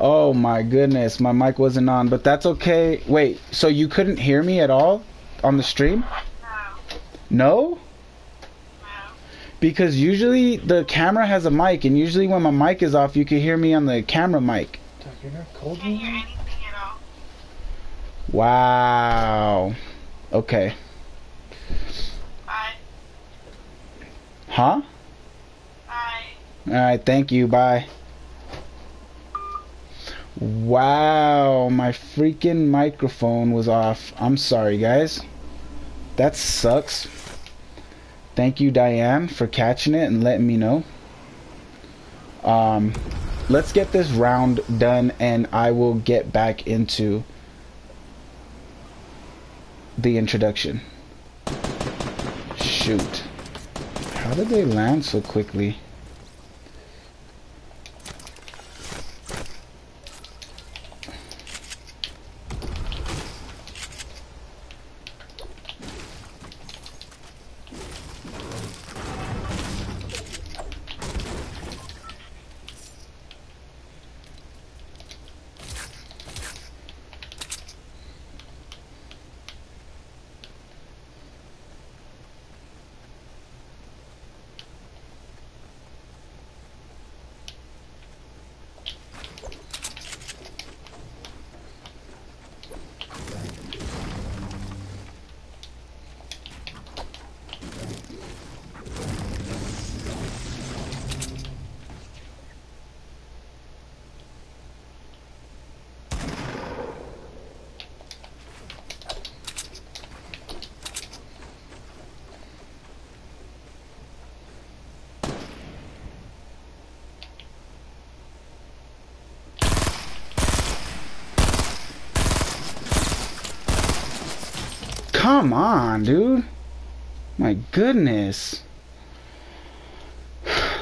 Oh my goodness, my mic wasn't on, but that's okay. Wait, so you couldn't hear me at all on the stream? No? Because usually the camera has a mic, and usually when my mic is off, you can hear me on the camera mic. You're not cold. Can't hear anything at all. Wow. Okay. Bye. Huh? Bye. Alright, thank you. Bye. Wow, my freaking microphone was off. I'm sorry, guys. That sucks. Thank you, Diane, for catching it and letting me know. Let's get this round done, and I will get back into the introduction. Shoot. How did they land so quickly? Come on, dude. My goodness.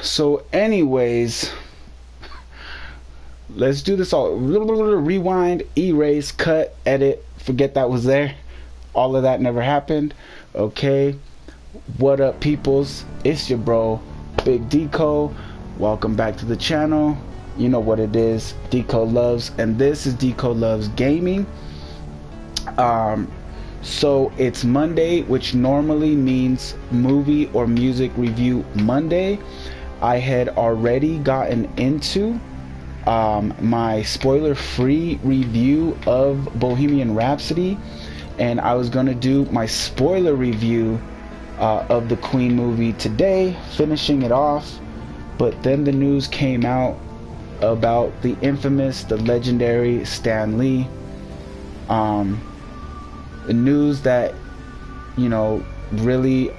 So anyways, let's do this all. Rewind, erase, cut, edit, forget that was there. All of that never happened. Okay. What up, peoples? It's your bro, Big Deco. Welcome back to the channel. You know what it is, Deco Loves, and this is Deco Loves Gaming. So it's Monday, which normally means movie or music review Monday. I had already gotten into my spoiler-free review of Bohemian Rhapsody, and I was gonna do my spoiler review of the Queen movie today, finishing it off. But then the news came out about the infamous, the legendary Stan Lee. The news that, you know, really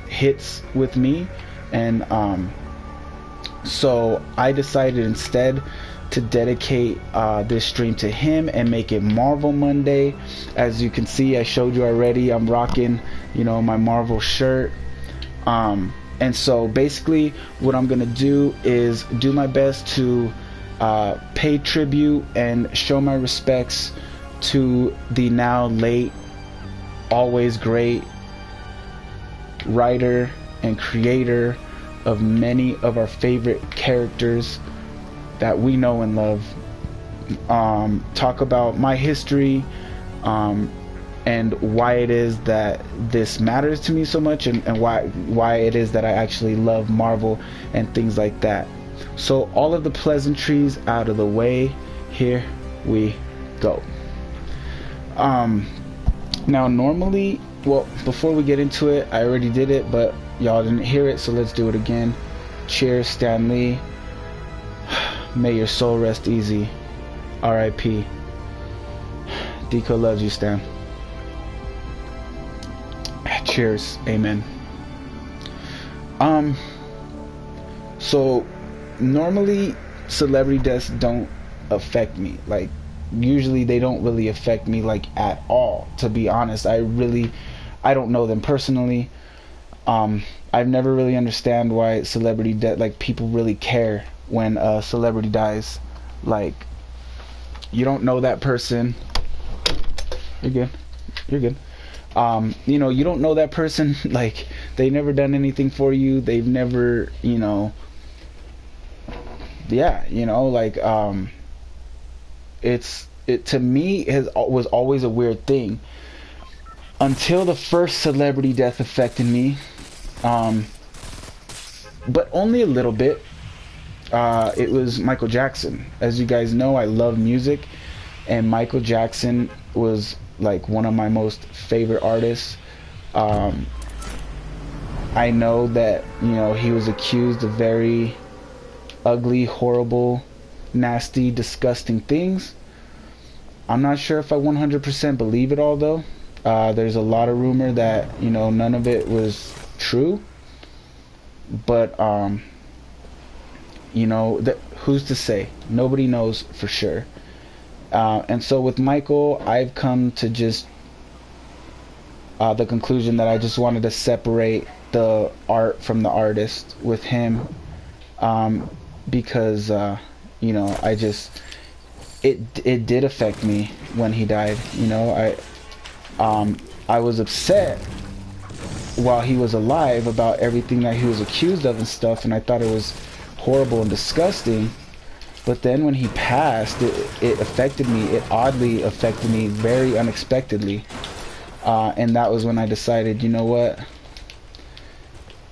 hits with me, and so I decided instead to dedicate this stream to him and make it Marvel Monday. As you can see, I showed you already, I'm rocking, you know, my Marvel shirt. And so basically what I'm gonna do is do my best to pay tribute and show my respects to the now late, always great writer and creator of many of our favorite characters that we know and love. Talk about my history and why it is that this matters to me so much, and why it is that I actually love Marvel and things like that. So all of the pleasantries out of the way, here we go. Now normally, well, before we get into it, I already did it, but y'all didn't hear it, so let's do it again. Cheers, Stan Lee. May your soul rest easy. R.I.P. Deco loves you, Stan. Cheers. Amen. So normally celebrity deaths don't affect me. Like, usually they don't really affect me, like, at all, to be honest. I don't know them personally. I've never really understand why celebrity death, like, people really care when a celebrity dies. Like, you don't know that person. You're good. You know, you don't know that person. Like, they never done anything for you. They've never, you know, yeah, you know, like, it to me was always a weird thing until the first celebrity death affected me, but only a little bit. It was Michael Jackson. As you guys know, I love music, and Michael Jackson was like one of my most favorite artists. I know that, you know, he was accused of very ugly, horrible, nasty, disgusting things. I'm not sure if I 100% believe it all, though. There's a lot of rumor that, you know, none of it was true. But, you know, who's to say? Nobody knows for sure. And so with Michael, I've come to just the conclusion that I just wanted to separate the art from the artist with him, because you know, it did affect me when he died. You know, I was upset while he was alive about everything that he was accused of and stuff, and I thought it was horrible and disgusting. But then when he passed, it affected me. It oddly affected me very unexpectedly. And that was when I decided, you know what?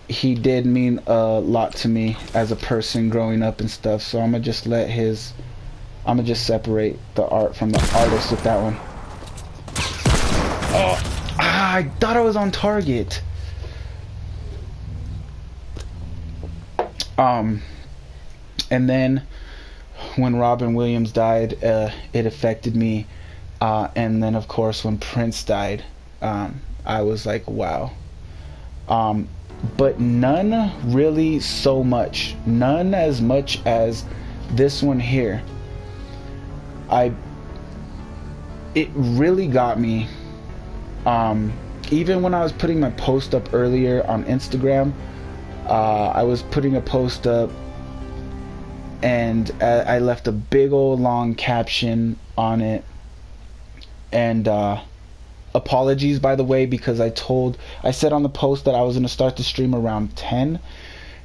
He did mean a lot to me as a person growing up and stuff. So I'm gonna just separate the art from the artist with that one. Oh, I thought I was on target. And then when Robin Williams died, it affected me. And then of course when Prince died, I was like, wow. But none really so much. None as much as this one here. It really got me. Even when I was putting my post up earlier on Instagram, I was putting a post up and I left a big old long caption on it. And apologies, by the way, because I said on the post that I was going to start the stream around 10,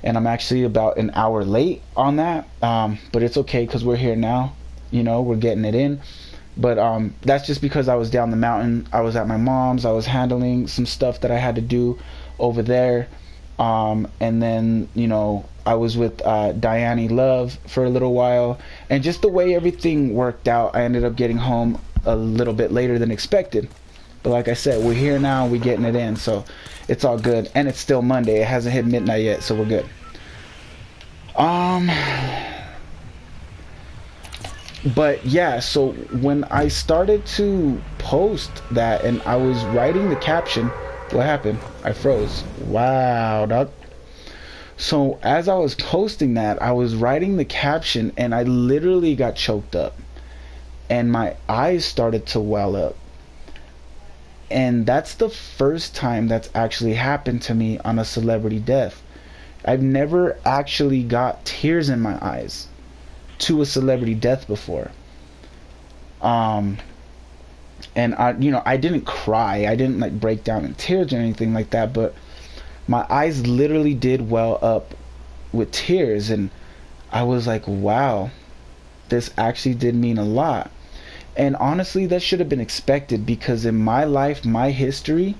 and I'm actually about an hour late on that. But it's okay because we're here now. You know, we're getting it in. But that's just because I was down the mountain. I was at my mom's. I was handling some stuff that I had to do over there. And then, you know, I was with Diane Love for a little while. And just the way everything worked out, I ended up getting home a little bit later than expected. But like I said, we're here now. We're getting it in. So it's all good. And it's still Monday. It hasn't hit midnight yet. So we're good. But yeah, so when I started to post that and I was writing the caption, what happened? I froze. Wow, dog. So as I was posting that, I was writing the caption and I literally got choked up. And my eyes started to well up. And that's the first time that's actually happened to me on a celebrity death. I've never actually got tears in my eyes to a celebrity death before. And I didn't cry. I didn't like break down in tears or anything like that, but my eyes literally did well up with tears, and I was like, wow, this actually did mean a lot. And honestly, that should have been expected, because in my life, my history,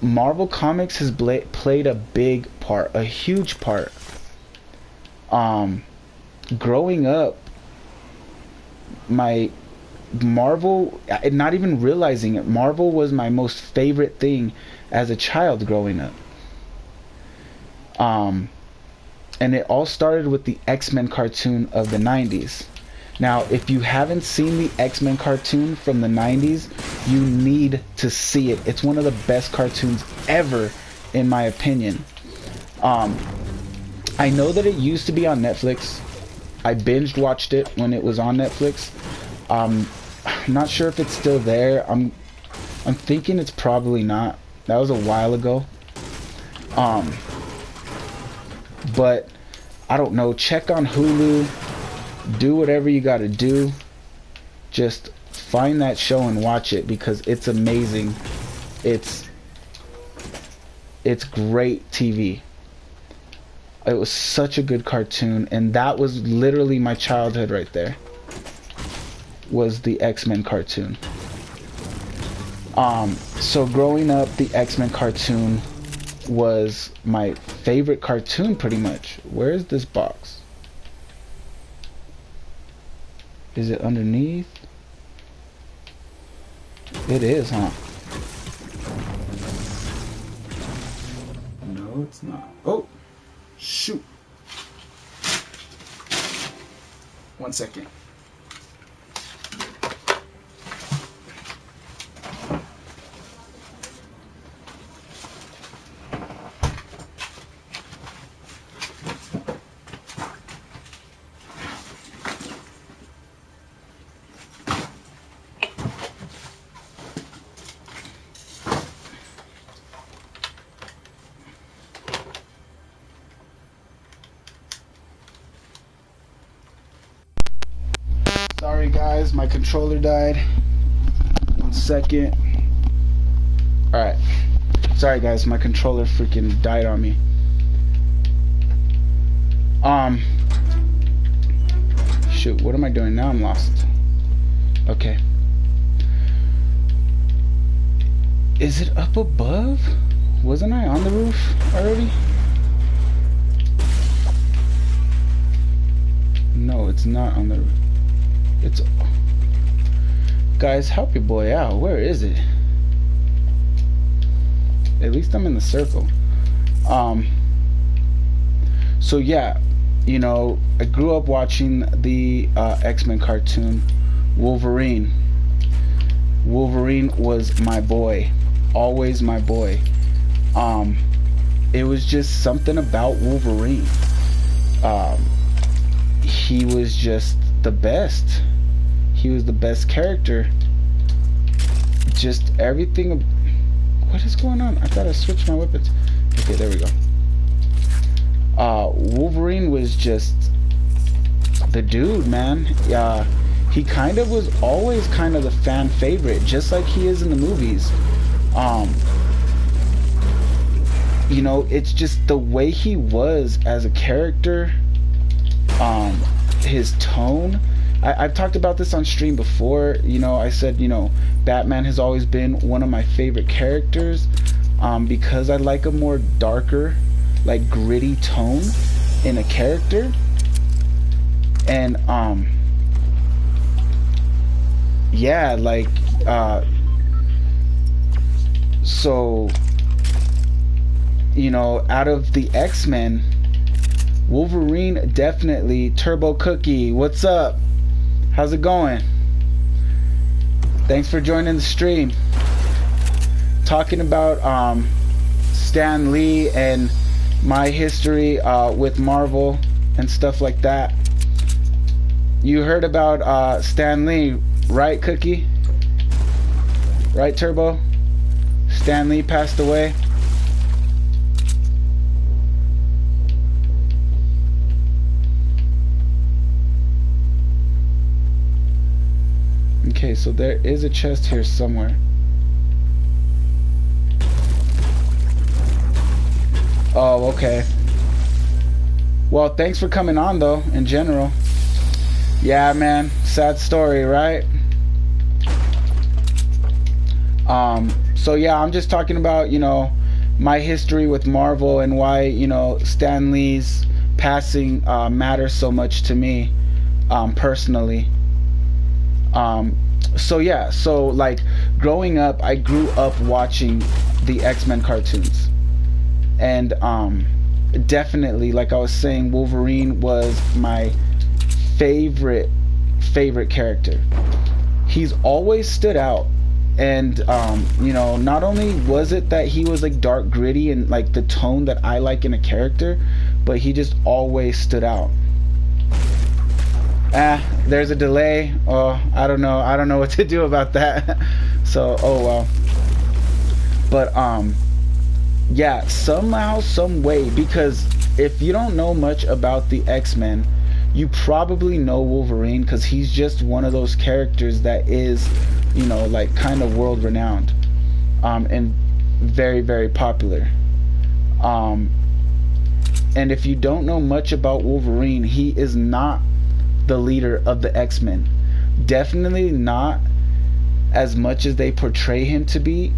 Marvel Comics has played a big part, a huge part. Growing up, my Marvel, not even realizing it, Marvel was my most favorite thing as a child growing up. And it all started with the X-Men cartoon of the 90s. Now, if you haven't seen the X-Men cartoon from the 90s, you need to see it. It's one of the best cartoons ever, in my opinion. I know that it used to be on Netflix. I binged watched it when it was on Netflix. I'm not sure if it's still there. I'm thinking it's probably not. That was a while ago. But I don't know. Check on Hulu. Do whatever you gotta do. Just find that show and watch it, because it's amazing. It's great TV. It was such a good cartoon, and that was literally my childhood right there. was the X-Men cartoon. So growing up, the X-Men cartoon was my favorite cartoon pretty much. Where is this box? Is it underneath? It is, huh? No, it's not. Oh, shoot. 1 second. Sorry guys, my controller died. 1 second. Alright. Sorry guys, my controller freaking died on me. Shoot, what am I doing now? I'm lost. Okay. Is it up above? Wasn't I on the roof already? No, it's not on the roof. It's... Guys, help your boy out. Where is it? At least I'm in the circle. So yeah, you know, I grew up watching the X-Men cartoon. Wolverine was my boy. Always my boy. It was just something about Wolverine. He was just the best. He was the best character. Just everything. What is going on? I thought I switched my weapons. Okay, there we go. Wolverine was just the dude, man. He kind of was always kind of the fan favorite, just like he is in the movies. You know, it's just the way he was as a character. His tone. I've talked about this on stream before. You know, I said, you know, Batman has always been one of my favorite characters, because I like a more darker, like gritty tone in a character. And yeah, like so, you know, out of the X-Men, Wolverine definitely. Turbo Cookie, what's up? How's it going? Thanks for joining the stream. Talking about Stan Lee and my history with Marvel and stuff like that. You heard about Stan Lee, right, Cookie? Right, Turbo? Stan Lee passed away. Okay, so there is a chest here somewhere. Oh, okay. Well, thanks for coming on, though, in general. Yeah, man. Sad story, right? So, yeah, I'm just talking about, you know, my history with Marvel and why, you know, Stan Lee's passing matters so much to me, personally. So yeah, so like growing up, I grew up watching the X-Men cartoons, and definitely, like I was saying, Wolverine was my favorite character. He's always stood out, and you know, not only was it that he was like dark, gritty, and like the tone that I like in a character, but he just always stood out. There's a delay. Oh, I don't know what to do about that. So, oh well. But yeah, somehow, some way, because if you don't know much about the X-Men, you probably know Wolverine, because he's just one of those characters that is, you know, like kind of world renowned, and very, very popular. And if you don't know much about Wolverine, he is not the leader of the X-Men, definitely not as much as they portray him to be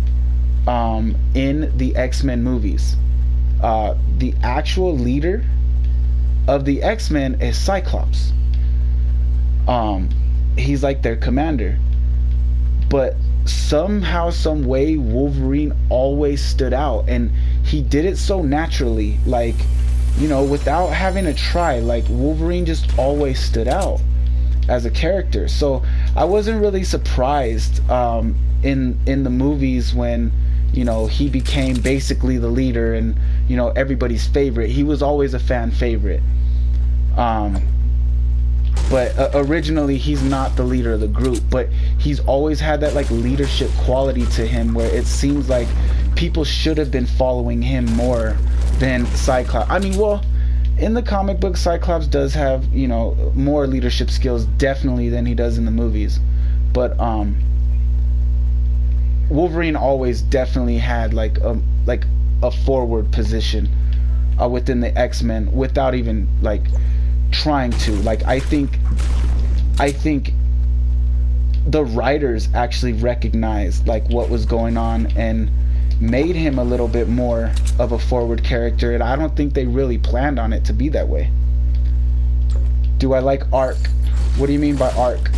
in the X-Men movies. The actual leader of the X-Men is Cyclops. He's like their commander. But somehow, some way, Wolverine always stood out, and he did it so naturally, like, you know, without having to try. Like, Wolverine just always stood out as a character. So I wasn't really surprised in the movies when, you know, he became basically the leader and, you know, everybody's favorite. He was always a fan favorite. But originally he's not the leader of the group, but he's always had that like leadership quality to him where it seems like people should have been following him more than Cyclops. I mean, well, in the comic book, Cyclops does have, you know, more leadership skills definitely than he does in the movies. But Wolverine always definitely had like a forward position within the X-Men without even like trying to. Like, I think the writers actually recognized like what was going on and made him a little bit more of a forward character, and I don't think they really planned on it to be that way. Do I like arc? What do you mean by arc?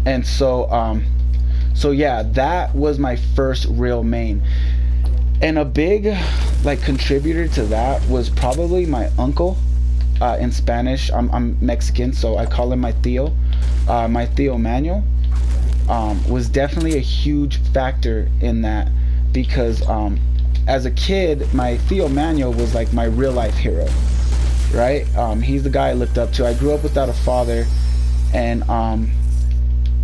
And so yeah, that was my first real main. And a big like contributor to that was probably my uncle. In Spanish, I'm Mexican, so I call him my tío. My tío Manuel was definitely a huge factor in that, because as a kid, my tío Manuel was like my real life hero, right? He's the guy I looked up to. I grew up without a father, and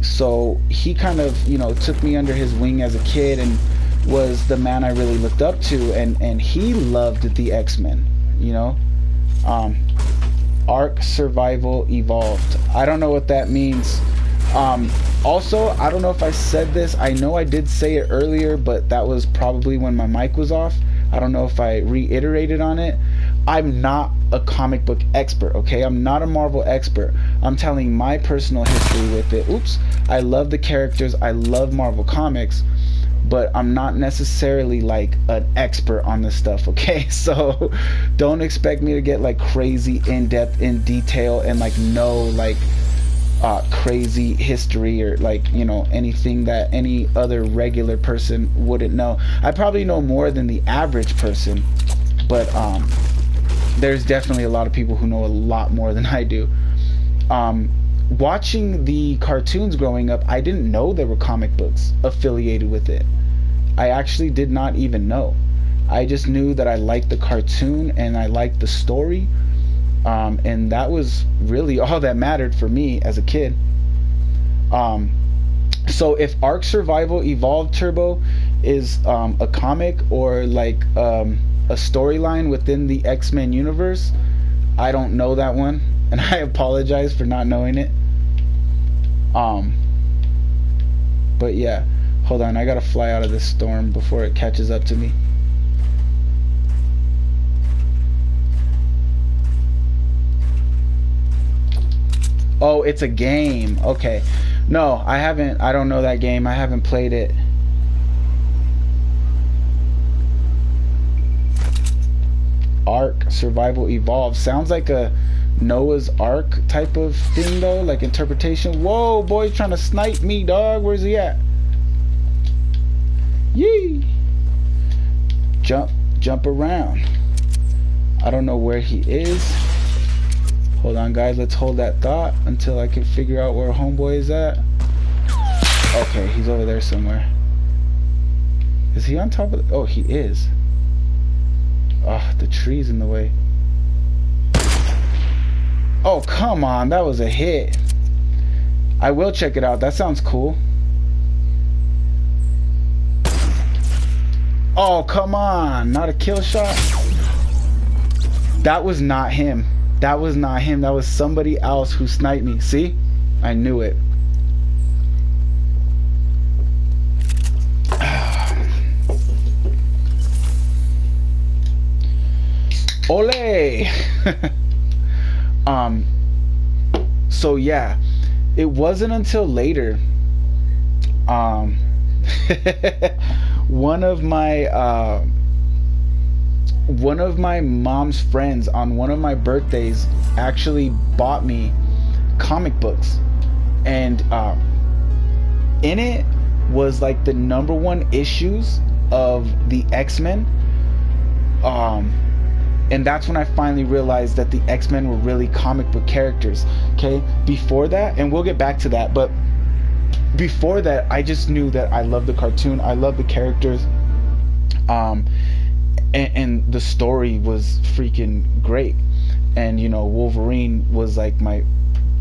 so he kind of, you know, took me under his wing as a kid and was the man I really looked up to, and he loved the X-Men, you know. Arc Survival Evolved. I don't know what that means. Also, I don't know if I said this. I know I did say it earlier, but that was probably when my mic was off. I don't know if I reiterated on it. I'm not a comic book expert, okay? I'm not a Marvel expert. I'm telling my personal history with it. Oops. I love the characters. I love Marvel Comics, but I'm not necessarily like an expert on this stuff, okay? So don't expect me to get like crazy in-depth, in detail, and like know like crazy history or like, you know, anything that any other regular person wouldn't know. I probably know more than the average person, but there's definitely a lot of people who know a lot more than I do. Watching the cartoons growing up, I didn't know there were comic books affiliated with it. I actually did not even know. I just knew that I liked the cartoon and I liked the story, and that was really all that mattered for me as a kid. So if Arc Survival Evolved Turbo is a comic or like a storyline within the X-Men universe, I don't know that one, and I apologize for not knowing it. But yeah, hold on, I gotta fly out of this storm before it catches up to me. Oh, it's a game. Okay. No, I haven't. I don't know that game. I haven't played it. Ark Survival Evolved sounds like a Noah's Ark type of thing though, like interpretation. Whoa, boy's trying to snipe me, dog. Where's he at? Yee! Jump around. I don't know where he is. Hold on, guys. Let's hold that thought until I can figure out where homeboy is at. Okay, he's over there somewhere. Is he on top of the... Oh, he is. Oh, the tree's in the way. Oh, come on. That was a hit. I will check it out. That sounds cool. Oh, come on. Not a kill shot. That was not him. That was not him. That was somebody else who sniped me. See? I knew it. Ole. So yeah, it wasn't until later, um one of my mom's friends on one of my birthdays actually bought me comic books, and in it was like the number one issues of the X-Men, and that's when I finally realized that the X-Men were really comic book characters. Okay, before that, and we'll get back to that, but before that, I just knew that I loved the cartoon, I loved the characters, and the story was freaking great. And you know, Wolverine was like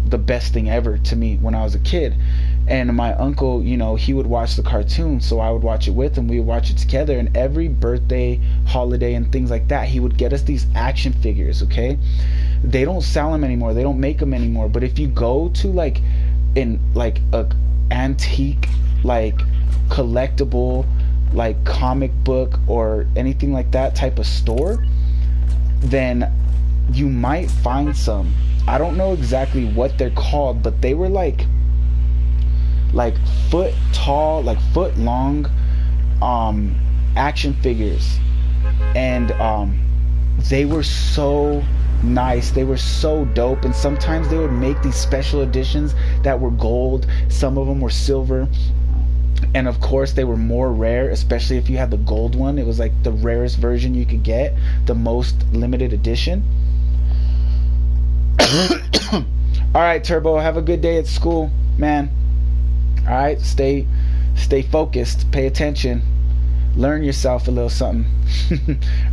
the best thing ever to me when I was a kid. And my uncle, you know, he would watch the cartoon, so I would watch it with him. We would watch it together, and every birthday, holiday, and things like that, he would get us these action figures. Okay, they don't sell them anymore, they don't make them anymore, but if you go to like in like a antique, like collectible, like comic book or anything like that type of store, then you might find some. I don't know exactly what they're called, but they were like foot tall, like foot long action figures, and they were so nice, they were so dope. And sometimes they would make these special editions that were gold, some of them were silver, and of course they were more rare, especially if you had the gold one. It was like the rarest version you could get, the most limited edition. Alright, Turbo, have a good day at school, man. Alright, stay focused, pay attention, learn yourself a little something.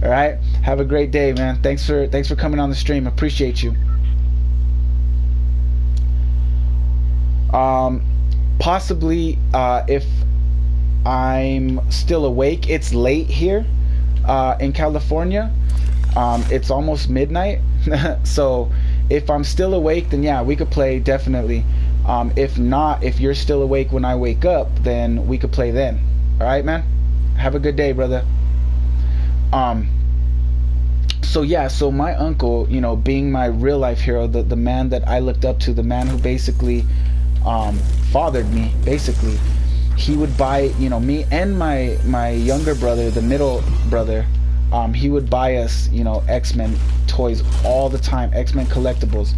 Alright, have a great day, man. Thanks for coming on the stream, appreciate you. Possibly if I'm still awake. It's late here in California. It's almost midnight. So if I'm still awake, then yeah, we could play, definitely. If not, if you're still awake when I wake up, then we could play then. Alright, man? Have a good day, brother. So yeah, so my uncle, you know, being my real life hero, the man that I looked up to, the man who basically fathered me, basically, he would buy, you know, me and my younger brother, the middle brother, he would buy us, you know, X-Men toys all the time, X-Men collectibles.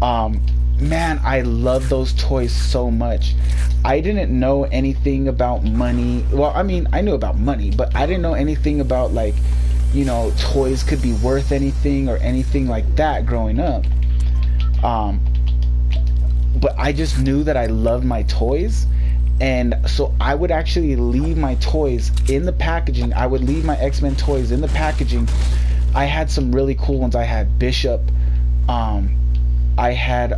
Man, I love those toys so much. I didn't know anything about money. Well, I mean, I knew about money, but I didn't know anything about, like, you know, toys could be worth anything or anything like that growing up. But I just knew that I loved my toys, and so I would actually leave my toys in the packaging. I would leave my X-Men toys in the packaging. I had some really cool ones. I had Bishop, I had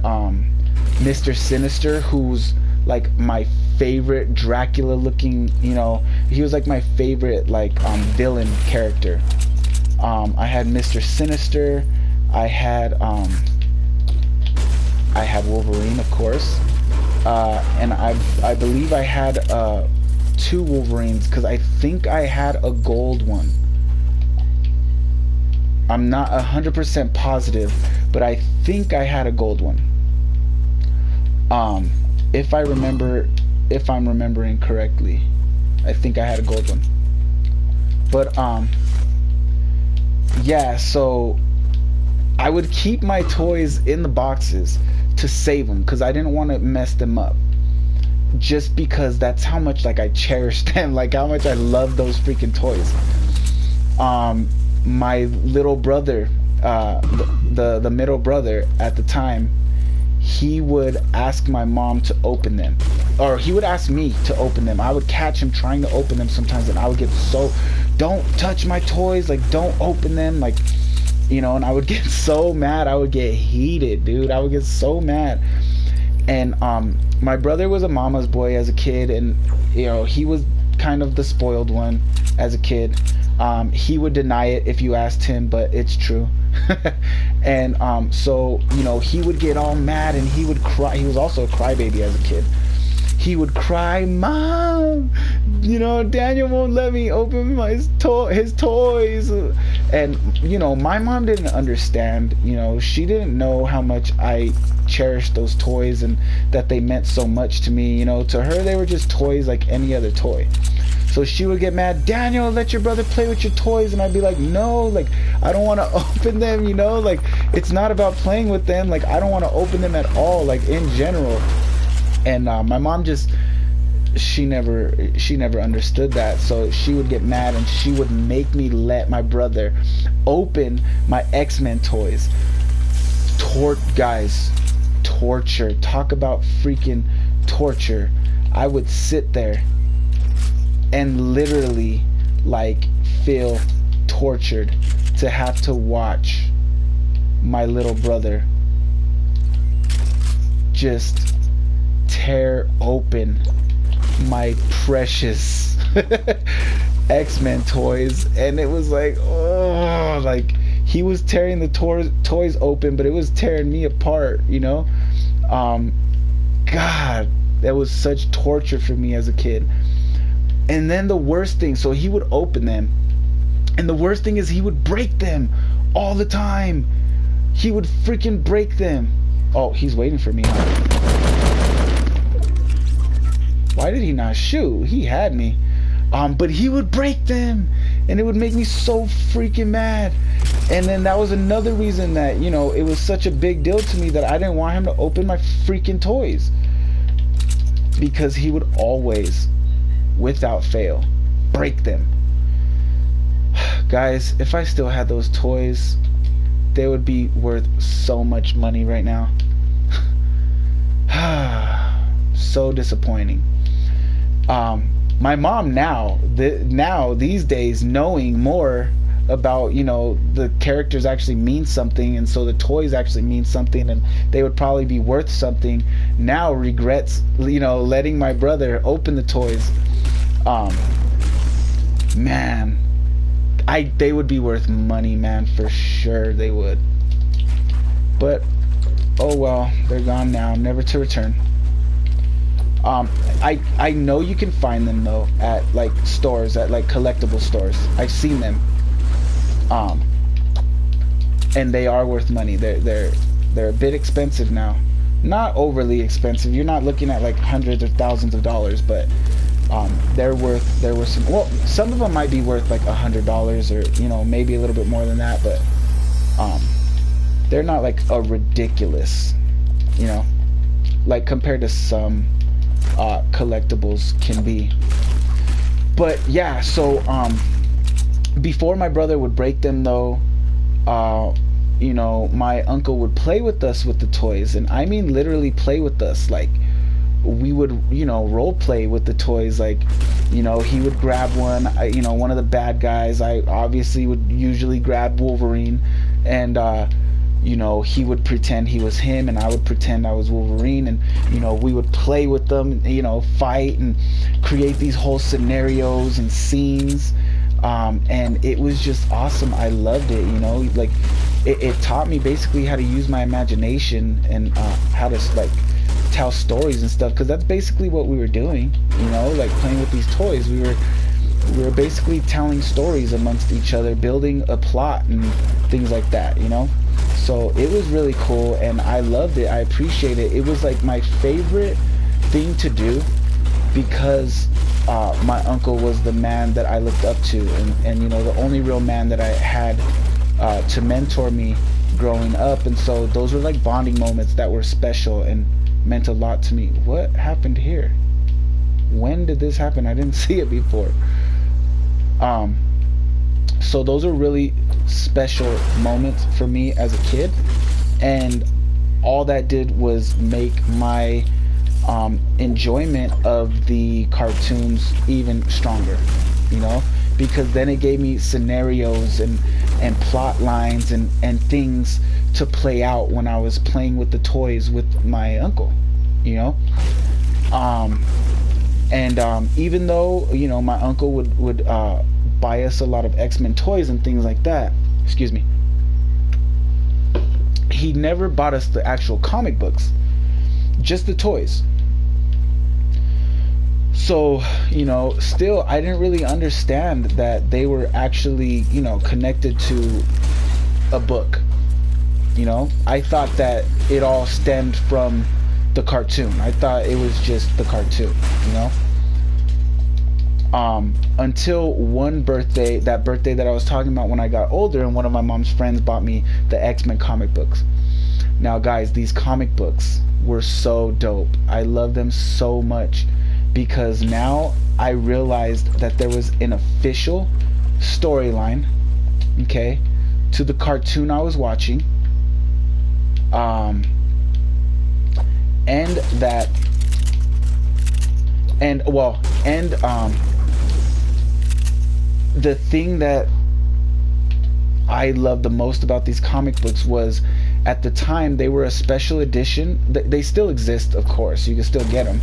Mr. Sinister, who's like my favorite Dracula looking, you know, he was like my favorite like villain character. I had Mr. Sinister, I had Wolverine, of course, and I believe I had 2 Wolverines, because I think I had a gold one. I'm not 100% positive, but I think I had a gold one. If I'm remembering correctly, I think I had a gold one. But yeah, so I would keep my toys in the boxes to save them, because I didn't want to mess them up. Just because that's how much like I cherish them, like how much I love those freaking toys. My little brother, the middle brother at the time, he would ask my mom to open them, or he would ask me to open them. I would catch him trying to open them sometimes, and I would get so, don't touch my toys, like don't open them, like, you know, and I would get so mad. I would get heated, dude. I would get so mad. And my brother was a mama's boy as a kid, and you know, he was kind of the spoiled one as a kid. He would deny it if you asked him, but it's true. And so, you know, he would get all mad and he would cry. He was also a crybaby as a kid. He would cry, "Mom, you know, Daniel won't let me open his toys." And you know, my mom didn't understand. You know, she didn't know how much I cherished those toys and that they meant so much to me. You know, to her they were just toys like any other toy. So she would get mad, Daniel, let your brother play with your toys. And I'd be like, no, like, I don't want to open them, you know? Like, it's not about playing with them. Like, I don't want to open them at all, like, in general. And my mom just, she never understood that. So she would get mad and she would make me let my brother open my X-Men toys. Guys, torture. Talk about freaking torture. I would sit there and literally like feel tortured to have to watch my little brother just tear open my precious X-Men toys. And it was like, oh, like he was tearing the toys open, but it was tearing me apart, you know. God, that was such torture for me as a kid. And then the worst thing, so he would open them, and the worst thing is he would break them all the time. He would freaking break them. Oh, he's waiting for me. Why did he not shoot? He had me. But he would break them, and it would make me so freaking mad. And then that was another reason that, you know, it was such a big deal to me that I didn't want him to open my freaking toys, because he would always, without fail, break them. Guys, if I still had those toys, they would be worth so much money right now. So disappointing. My mom now these days, knowing more about, you know, the characters actually mean something, and so the toys actually mean something, and they would probably be worth something, now regrets, you know, letting my brother open the toys. Man, they would be worth money, man, for sure they would. But oh well, they're gone now, never to return. I know you can find them though at like stores, at like collectible stores. I've seen them. And they are worth money. They're a bit expensive now. Not overly expensive. You're not looking at like hundreds or thousands of dollars, but there were some. Well, some of them might be worth like $100, or you know, maybe a little bit more than that, but they're not like a ridiculous, you know, like compared to some collectibles can be. But yeah, so before my brother would break them though, you know, my uncle would play with us with the toys, and I mean literally play with us. Like, we would, you know, role play with the toys. Like, you know, he would grab one, you know, one of the bad guys. I obviously would usually grab Wolverine, and you know, he would pretend he was him, and I would pretend I was Wolverine, and you know, we would play with them, you know, fight and create these whole scenarios and scenes. And it was just awesome. I loved it, you know, like it taught me basically how to use my imagination and how to like tell stories and stuff, because that's basically what we were doing, you know, like playing with these toys. We were basically telling stories amongst each other, building a plot and things like that, you know. So it was really cool, and I loved it. I appreciate it. It was like my favorite thing to do, because my uncle was the man that I looked up to, and you know, the only real man that I had to mentor me growing up. And so those were like bonding moments that were special and meant a lot to me. What happened here? When did this happen? I didn't see it before. So those are really special moments for me as a kid, and all that did was make my enjoyment of the cartoons even stronger, you know, because then it gave me scenarios and plot lines and things to play out when I was playing with the toys with my uncle, you know. Even though, you know, my uncle would buy us a lot of X-Men toys and things like that, excuse me, he never bought us the actual comic books, just the toys. So, still I didn't really understand that they were actually, connected to a book. I thought that it all stemmed from the cartoon. I thought it was just the cartoon, until one birthday, that birthday that I was talking about when I got older, and one of my mom's friends bought me the X-Men comic books. Now guys, these comic books were so dope. I love them so much because now I realized that there was an official storyline, okay, to the cartoon I was watching, and the thing that I loved the most about these comic books was, at the time, they were a special edition. They still exist, of course. You can still get them.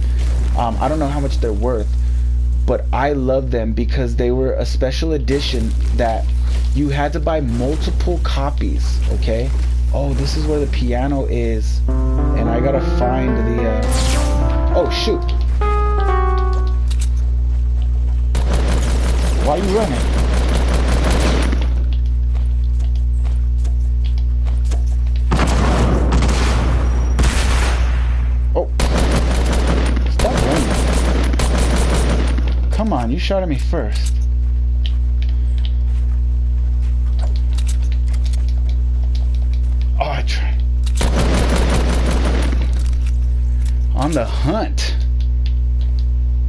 I don't know how much they're worth, but I love them because they were a special edition that you had to buy multiple copies, okay? Oh, this is where the piano is, and I gotta find the oh shoot, why are you running? Oh, stop running. Come on, you shot at me first. Oh, I tried. On the hunt.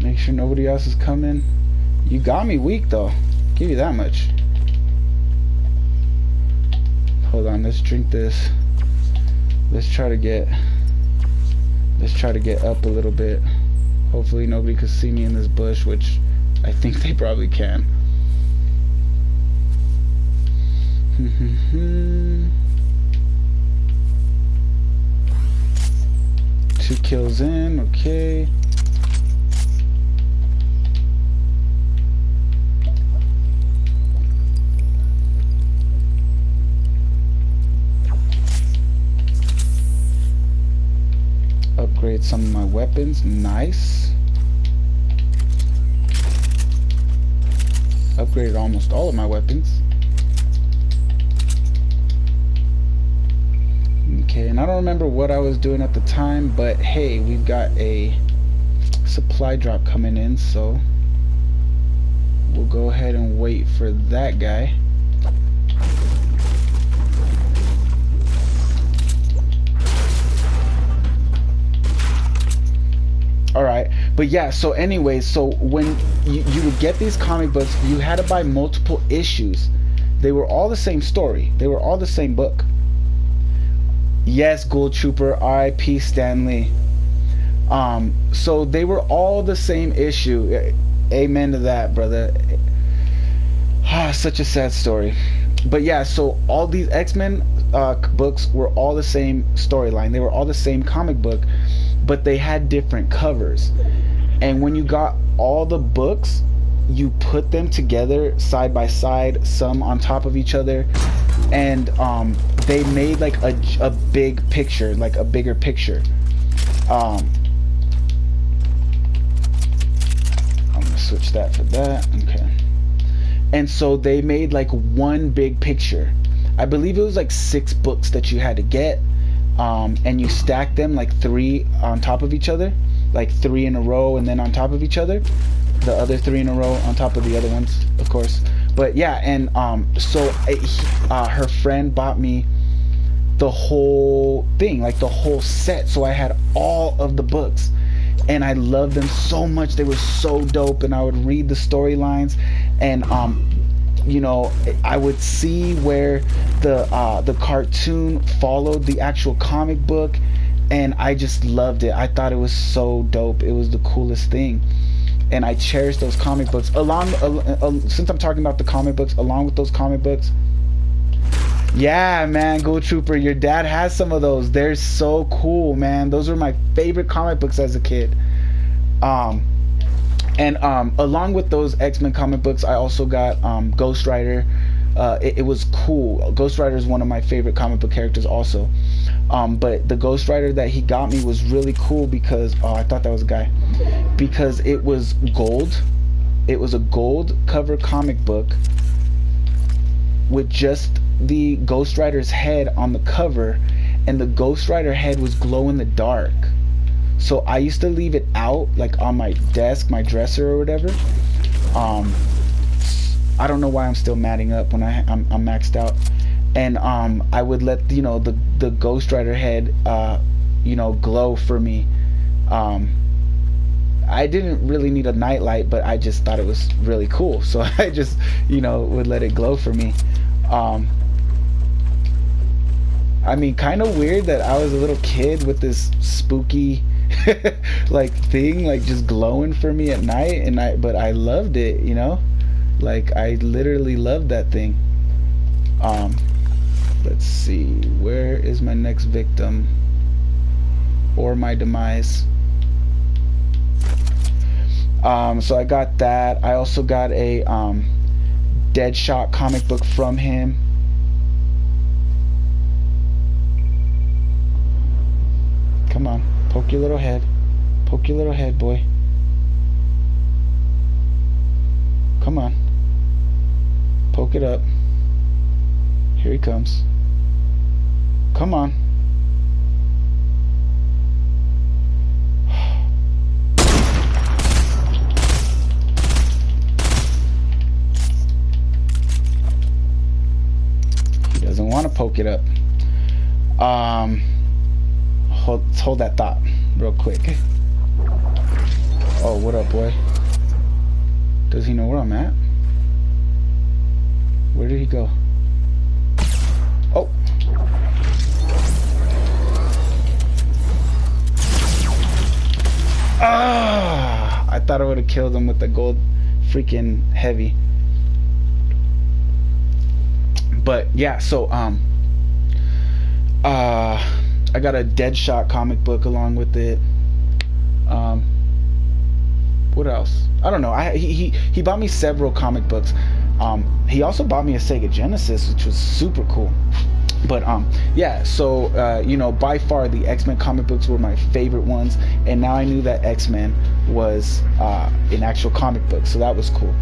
Make sure nobody else is coming. You got me weak though. Give you that much. Hold on, let's drink this. Let's try to get up a little bit. Hopefully nobody can see me in this bush, which I think they probably can. 2 kills in, okay. Upgrade some of my weapons, nice. Upgraded almost all of my weapons. Okay, and I don't remember what I was doing at the time, but hey, we've got a supply drop coming in, so we'll go ahead and wait for that guy. Alright, but yeah, so anyways, so when you would get these comic books, you had to buy multiple issues. They were all the same story. They were all the same book. Yes, Gold Trooper, R.I.P. Stanley. So they were all the same issue. Amen to that, brother. Such a sad story. But yeah, so all these X-Men books were all the same storyline. They were all the same comic book, but they had different covers. And when you got all the books, you put them together side by side, some on top of each other, and they made like a big picture, like a bigger picture. I'm gonna switch that for that. Okay. And so they made like one big picture. I believe it was like 6 books that you had to get, and you stack them like 3 on top of each other, like 3 in a row and then on top of each other, the other 3 in a row on top of the other ones, of course. But yeah, and so her friend bought me the whole thing, like the whole set, so I had all of the books, and I loved them so much. They were so dope, and I would read the storylines, and you know, I would see where the cartoon followed the actual comic book, and I just loved it. I thought it was so dope. It was the coolest thing, and I cherish those comic books. Since I'm talking about the comic books, along with those comic books, yeah, man, Gold Trooper, your dad has some of those. They're so cool, man. Those were my favorite comic books as a kid. And along with those X-Men comic books, I also got Ghost Rider. It was cool. Ghost Rider is one of my favorite comic book characters also. But the Ghost Rider that he got me was really cool because I thought that was a guy, because it was gold. It was a gold cover comic book with just the Ghost Rider's head on the cover, and the Ghost Rider head was glow in the dark. So I used to leave it out, like on my desk, my dresser or whatever. I don't know why I'm still matting up when I'm maxed out. And I would let the Ghost Rider head glow for me. I didn't really need a nightlight, but I just thought it was really cool, so I just would let it glow for me. I mean, kind of weird that I was a little kid with this spooky like thing like just glowing for me at night, but I loved it, like I literally loved that thing. Let's see, where is my next victim or my demise? So I got that. I also got a Deadshot comic book from him. Come on, poke your little head. Poke your little head, boy. Come on. Poke it up. Here he comes. Come on. He doesn't want to poke it up. Hold that thought real quick. Oh, what up, boy? Does he know where I'm at? Where did he go? Oh. Ah! I thought I would have killed him with the gold freaking heavy. But yeah, so I got a Deadshot comic book along with it. What else? I don't know. He bought me several comic books. He also bought me a Sega Genesis, which was super cool. But yeah, so by far the X-Men comic books were my favorite ones, and now I knew that X-Men was an actual comic book, so that was cool.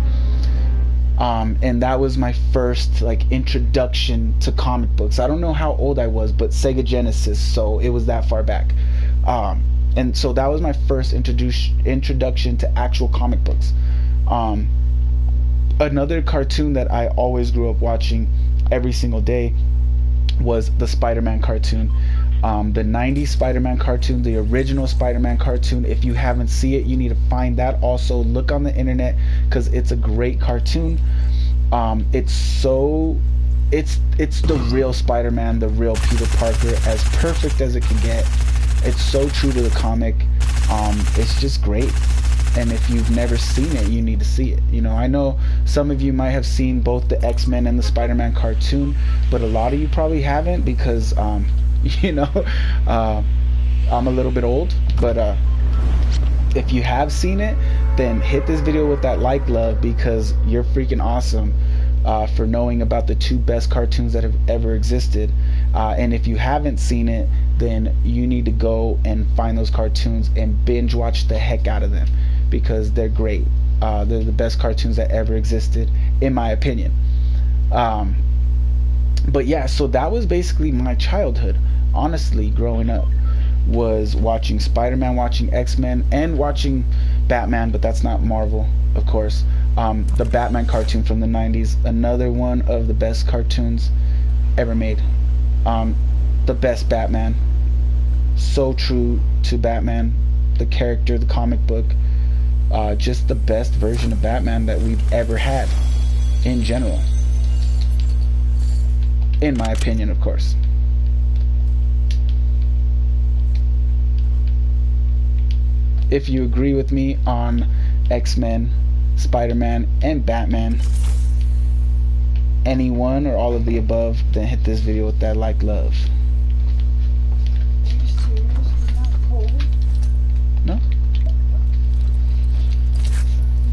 And that was my first like introduction to comic books. I don't know how old I was, but Sega Genesis, so it was that far back. And so that was my first introduction to actual comic books. Another cartoon that I always grew up watching every single day was the Spider-Man cartoon. The 90s Spider-Man cartoon, the original Spider-Man cartoon. If you haven't seen it, you need to find that. Also look on the internet, because it's a great cartoon. It's the real Spider-Man, the real Peter Parker, as perfect as it can get. It's so true to the comic. It's just great. And if you've never seen it, you need to see it. I know some of you might have seen both the X-Men and the Spider-Man cartoon, but a lot of you probably haven't, because I'm a little bit old. But if you have seen it, then hit this video with that like, love, because you're freaking awesome for knowing about the two best cartoons that have ever existed. And if you haven't seen it, then you need to go and find those cartoons and binge watch the heck out of them, because they're great. They're the best cartoons that ever existed, in my opinion. But yeah, so that was basically my childhood, honestly, growing up, was watching Spider-Man, watching X-Men, and watching Batman, but that's not Marvel, of course. The Batman cartoon from the 90s, another one of the best cartoons ever made. The best Batman, so true to Batman, the character, the comic book, just the best version of Batman that we've ever had in general, in my opinion, of course. If you agree with me on X-Men, Spider-Man, and Batman, any one or all of the above, then hit this video with that like, love. Are you serious? You're not cold? No?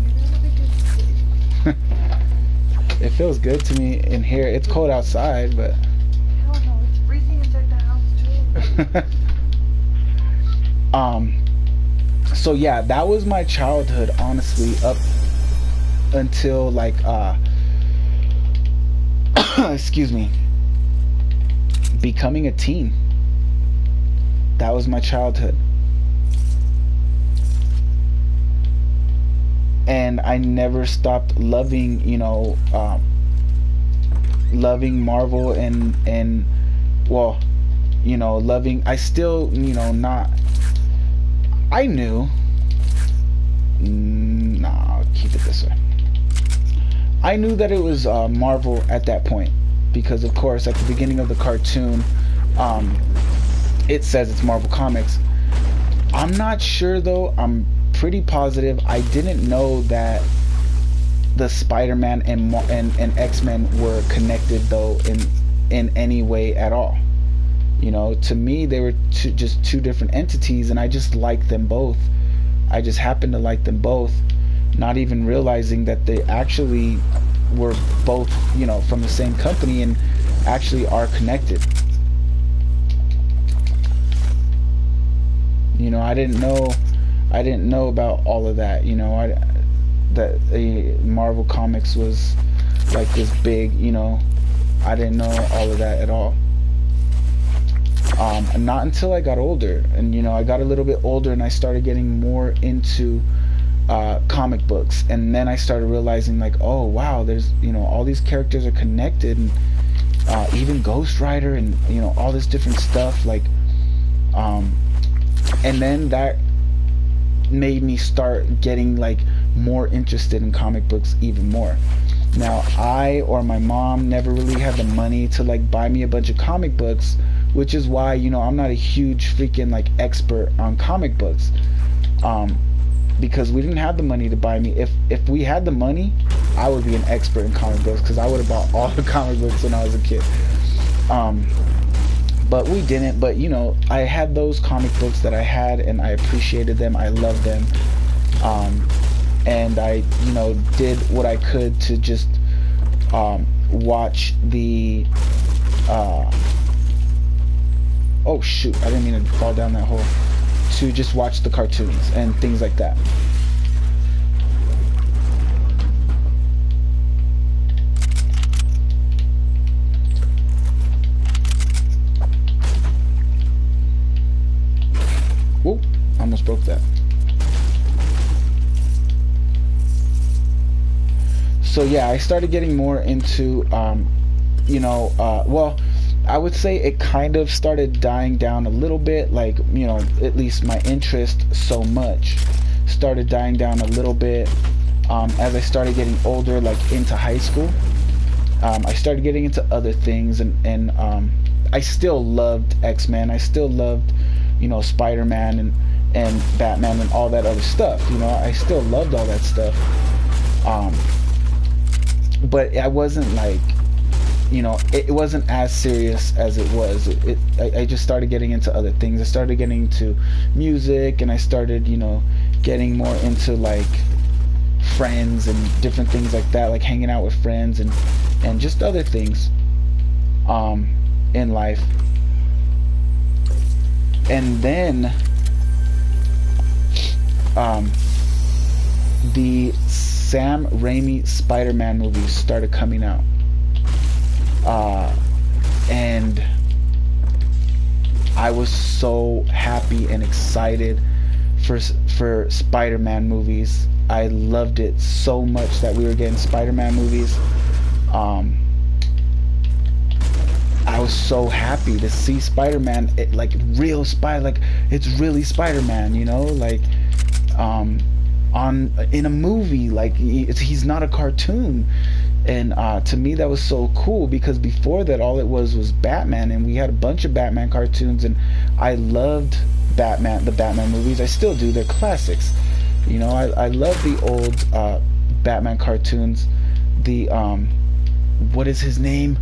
You're not a good kid. It feels good to me in here. It's cold outside, but Hell no, it's freezing inside the house too. So yeah, that was my childhood, honestly, up until like excuse me, becoming a teen. That was my childhood. And I never stopped loving, loving Marvel and well, loving. I still, not. I knew. Nah, I'll keep it this way. I knew that it was Marvel at that point because, of course, at the beginning of the cartoon, it says it's Marvel Comics. I'm not sure though. I'm pretty positive I didn't know that the Spider-Man and X-Men were connected though in any way at all. To me they were just two different entities, and I just liked them both. I just happened to like them both, not even realizing that they actually were both, from the same company and actually are connected. I didn't know about all of that. That Marvel Comics was like this big. I didn't know all of that at all. And not until I got older, and I got a little bit older, and I started getting more into comic books, and then I started realizing like, oh wow, there's all these characters are connected, and even Ghost Rider, and all this different stuff, like, and then that made me start getting like more interested in comic books even more. Now, I or my mom never really had the money to like buy me a bunch of comic books, which is why I'm not a huge freaking like expert on comic books, because we didn't have the money to buy me. If we had the money, I would be an expert in comic books, because I would have bought all the comic books when I was a kid. But we didn't. But I had those comic books that I had, and I appreciated them. I loved them, and I did what I could to just watch the oh shoot, I didn't mean to fall down that hole. To just watch the cartoons and things like that. Whoop, almost broke that. So yeah, I started getting more into well, I would say it kind of started dying down a little bit, like, at least my interest so much started dying down a little bit as I started getting older, like into high school. I started getting into other things, and I still loved X-Men. I still loved, Spider-Man and Batman and all that other stuff. I still loved all that stuff. But I wasn't like, it wasn't as serious as it was. I just started getting into other things. I started getting into music, and I started, getting more into like friends and different things like that, like hanging out with friends and just other things in life. And then the Sam Raimi Spider-Man movies started coming out. And I was so happy and excited for Spider-Man movies. I loved it so much that we were getting Spider-Man movies. I was so happy to see Spider-Man, like real like it's really Spider-Man, like in a movie, like he's not a cartoon. And to me that was so cool, because before that all it was Batman, and we had a bunch of Batman cartoons, and I loved the Batman movies. I still do. They're classics. I love the old Batman cartoons. The what is his name?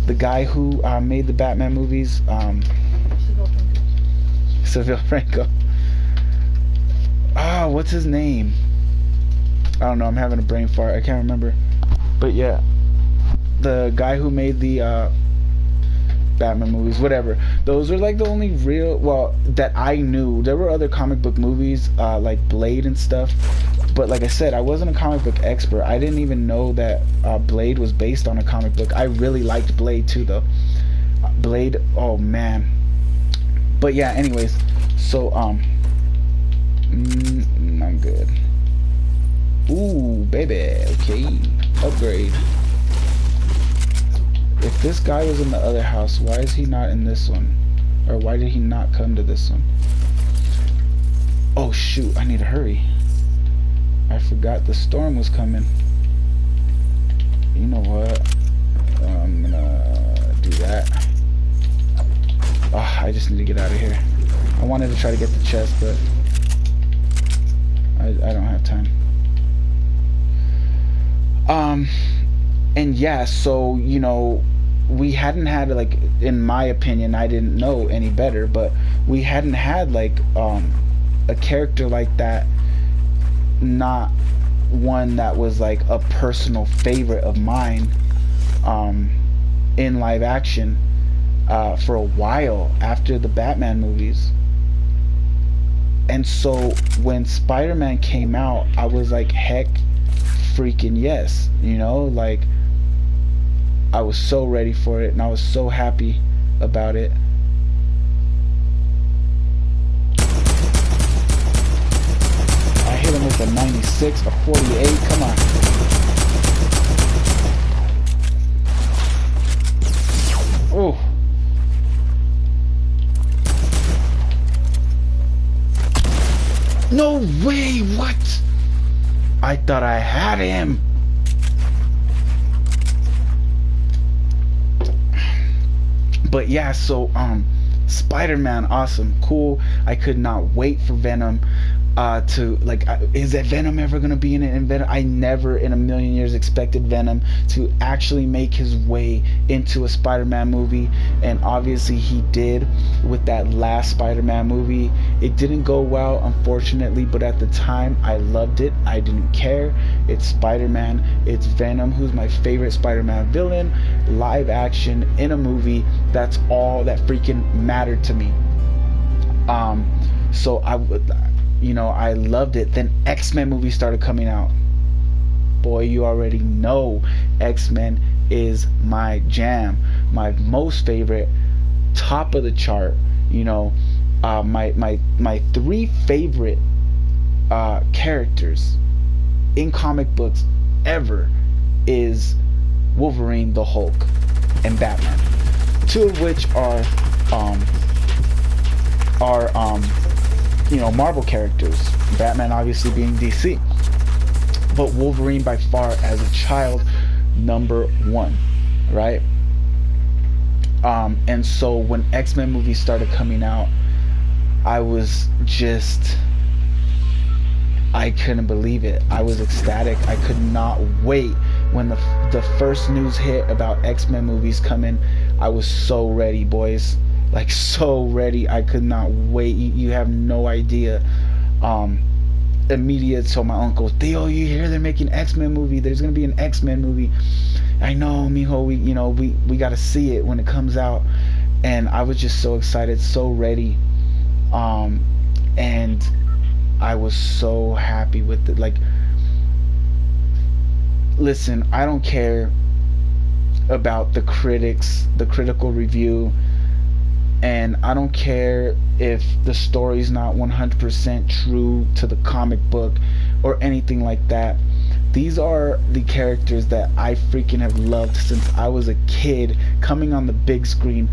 The guy who made the Batman movies, Sylvia Franco. What's his name? I don't know, I'm having a brain fart, I can't remember. But yeah, the guy who made the Batman movies, whatever. Those are like the only real, well, that I knew. There were other comic book movies, like Blade and stuff, but like I said, I wasn't a comic book expert. I didn't even know that Blade was based on a comic book. I really liked Blade too, though. Blade, oh man. But yeah, anyways, so I'm good. Ooh, baby, okay, upgrade. If this guy was in the other house, why is he not in this one? Or why did he not come to this one? Oh shoot, I need to hurry. I forgot the storm was coming. You know what? I'm gonna do that. Oh, I just need to get out of here. I wanted to try to get the chest, but I don't have time. And yeah, so, you know, we hadn't had, like, in my opinion, I didn't know any better, but we hadn't had, like, a character like that, not one that was, like, a personal favorite of mine, in live action, for a while after the Batman movies. And so when Spider-Man came out, I was like, heck freaking yes, you know, like, I was so ready for it, and I was so happy about it. I hit him with a 96, a 48, come on. Oh. No way, what? I thought I had him. But yeah, so Spider-Man, awesome, cool. I could not wait for Venom to, like, is that Venom ever gonna be in it? And Venom, I never in a million years expected Venom to actually make his way into a Spider-Man movie, and obviously he did with that last Spider-Man movie. It didn't go well, unfortunately, but at the time I loved it. I didn't care. It's Spider-Man, it's Venom, who's my favorite Spider-Man villain, live action in a movie. That's all that freaking mattered to me. So I would, you know, I loved it. Then X-Men movies started coming out. Boy, you already know X-Men is my jam, my most favorite, top of the chart. You know, my three favorite characters in comic books ever is Wolverine, the Hulk, and Batman. Two of which are you know, Marvel characters. Batman obviously being DC, but Wolverine by far as a child number one, right? And so when X-Men movies started coming out, I was just, I couldn't believe it. I was ecstatic. I could not wait when the first news hit about X-Men movies coming. I was so ready, boys. Like, so ready. I could not wait. You have no idea. Immediate told my uncle, Theo, you hear they're making X-Men movie? There's gonna be an X-Men movie. I know, mijo. We gotta see it when it comes out. And I was just so excited, so ready. And I was so happy with it. Like, listen, I don't care about the critics, the critical review, and I don't care if the story's not 100% true to the comic book or anything like that. These are the characters that I freaking have loved since I was a kid. Coming on the big screen,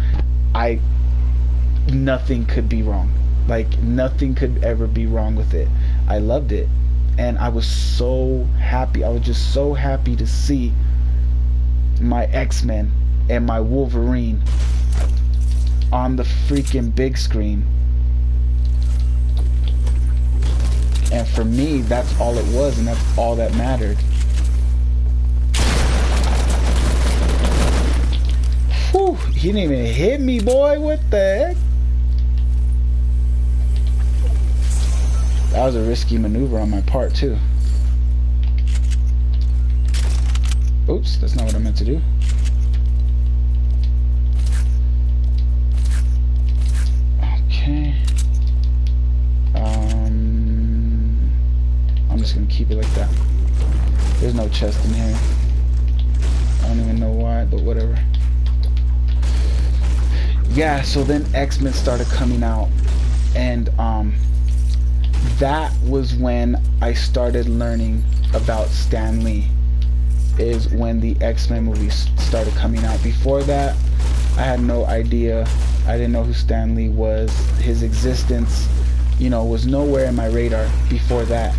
nothing could be wrong. Like, nothing could ever be wrong with it. I loved it, and I was so happy. I was just so happy to see my X-Men and my Wolverine on the freaking big screen. And for me, that's all it was, and that's all that mattered. Whew, he didn't even hit me, boy. What the heck? That was a risky maneuver on my part, too. Oops, that's not what I meant to do. just gonna keep it like that. There's no chest in here. I don't even know why, but whatever. Yeah, so then X-Men started coming out, and that was when I started learning about Stan Lee, is when the X-Men movies started coming out. Before that, I had no idea. I didn't know who Stan Lee was. His existence, you know, was nowhere in my radar before that.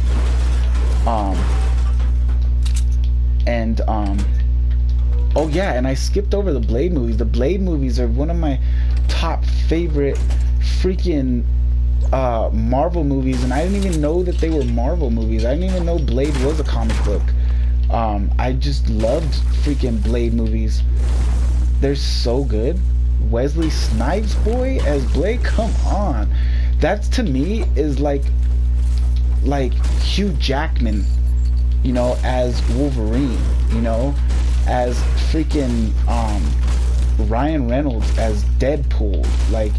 Oh yeah, and I skipped over the Blade movies. The Blade movies are one of my top favorite freaking Marvel movies, and I didn't even know that they were Marvel movies. I didn't even know Blade was a comic book. I just loved freaking Blade movies. They're so good. Wesley Snipes, boy, as Blade, come on. That to me is like Hugh Jackman, you know, as Wolverine, you know, as freaking Ryan Reynolds as Deadpool. Like,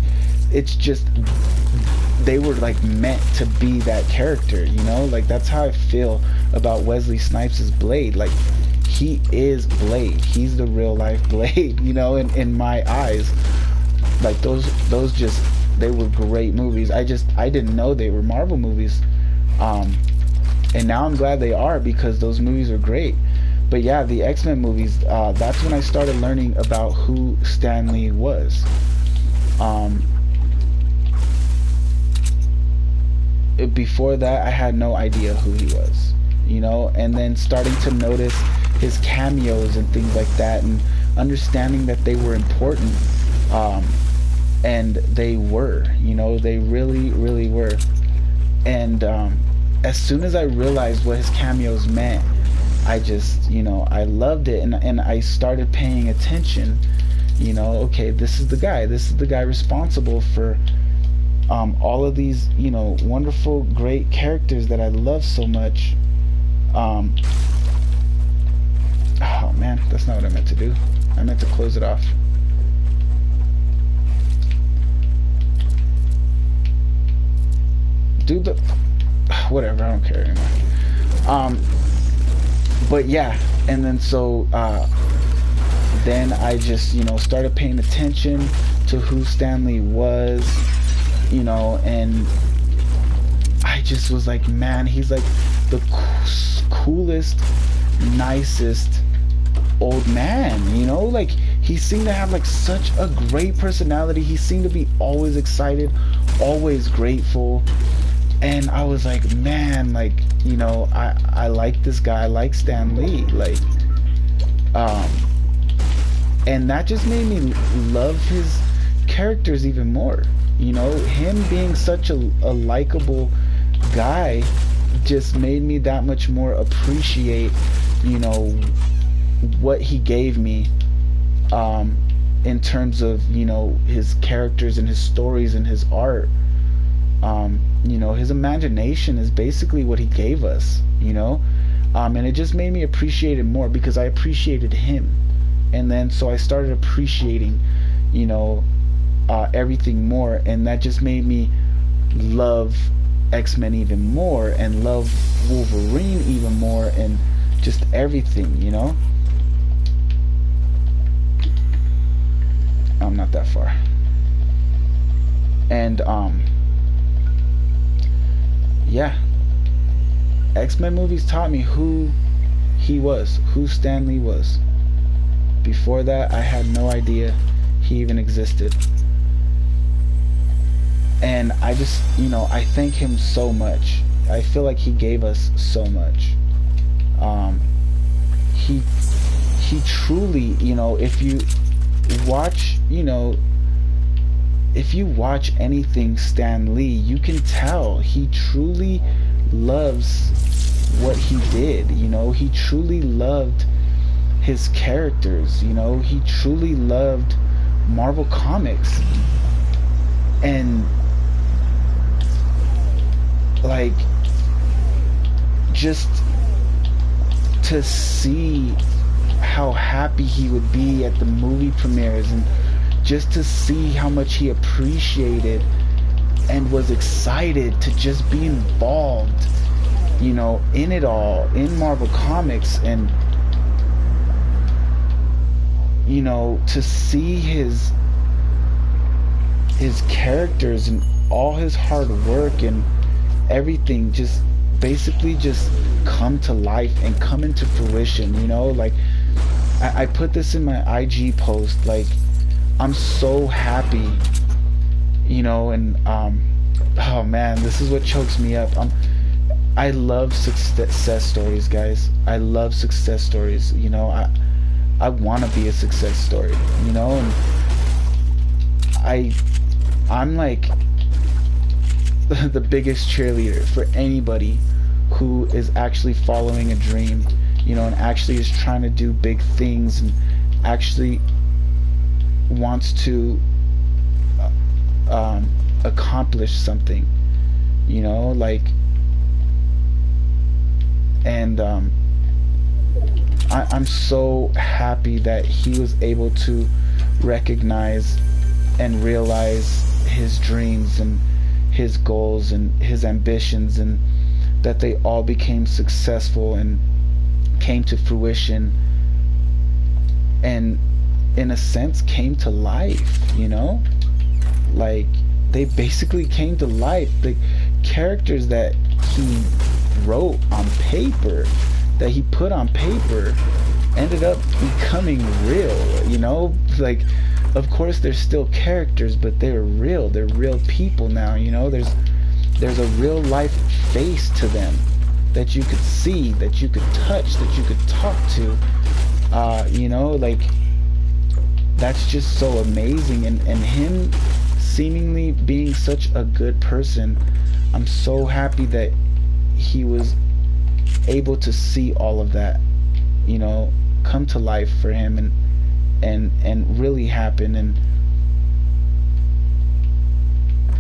it's just, they were like meant to be that character, you know. Like, that's how I feel about Wesley Snipes as Blade. Like, he is Blade. He's the real life Blade, you know, in my eyes. Like, those just, they were great movies. I didn't know they were Marvel movies. And now I'm glad they are, because those movies are great. But yeah, the X-Men movies, that's when I started learning about who Stan Lee was. Before that, I had no idea who he was, you know. And then starting to notice his cameos and things like that, and understanding that they were important. And they were, you know, they really, really were. And as soon as I realized what his cameos meant, I just, you know, I loved it, and I started paying attention. You know, okay, this is the guy responsible for all of these, you know, wonderful, great characters that I love so much. Oh man, that's not what I meant to do. I meant to close it off. Dude, whatever, I don't care anymore. But yeah, and then so then I just, you know, started paying attention to who Stan Lee was, you know, and I just was like, man, he's like the coolest, nicest old man, you know. Like, he seemed to have like such a great personality. He seemed to be always excited, always grateful. And I was like, man, like, you know, I like this guy. I like Stan Lee. Like, and that just made me love his characters even more. You know, him being such a likable guy just made me that much more appreciate, you know, what he gave me in terms of, you know, his characters and his stories and his art. You know, his imagination is basically what he gave us, you know. And it just made me appreciate it more, because I appreciated him. And then so I started appreciating, you know, everything more, and that just made me love X-Men even more, and love Wolverine even more, and just everything, you know. I'm not that far. And yeah, X-Men movies taught me who he was, who Stan Lee was. Before that, I had no idea he even existed. And I just, you know, I thank him so much. I feel like he gave us so much. He truly, you know, if you watch, you know, if you watch anything Stan Lee, you can tell he truly loves what he did, you know. He truly loved his characters, you know. He truly loved Marvel Comics. And like, just to see how happy he would be at the movie premieres, and just to see how much he appreciated and was excited to just be involved you know, in it all, in Marvel Comics, and you know, to see his characters and all his hard work and everything just basically just come to life and come into fruition, you know. Like I put this in my IG post, like I'm so happy, you know. And oh man, this is what chokes me up. I love success stories, guys. I love success stories, you know. I want to be a success story, you know. And I'm like the biggest cheerleader for anybody who is actually following a dream, you know, and actually is trying to do big things and actually wants to accomplish something, you know, like. And I'm so happy that he was able to recognize and realize his dreams and his goals and his ambitions, and that they all became successful and came to fruition, and in a sense came to life, you know. Like they basically came to life. The characters that he wrote on paper, that he put on paper, ended up becoming real, you know. Like of course they're still characters, but they're real. They're real people now, you know. There's a real life face to them that you could see, that you could touch, that you could talk to, you know. Like that's just so amazing. And him seemingly being such a good person, I'm so happy that he was able to see all of that, you know, come to life for him and really happen. And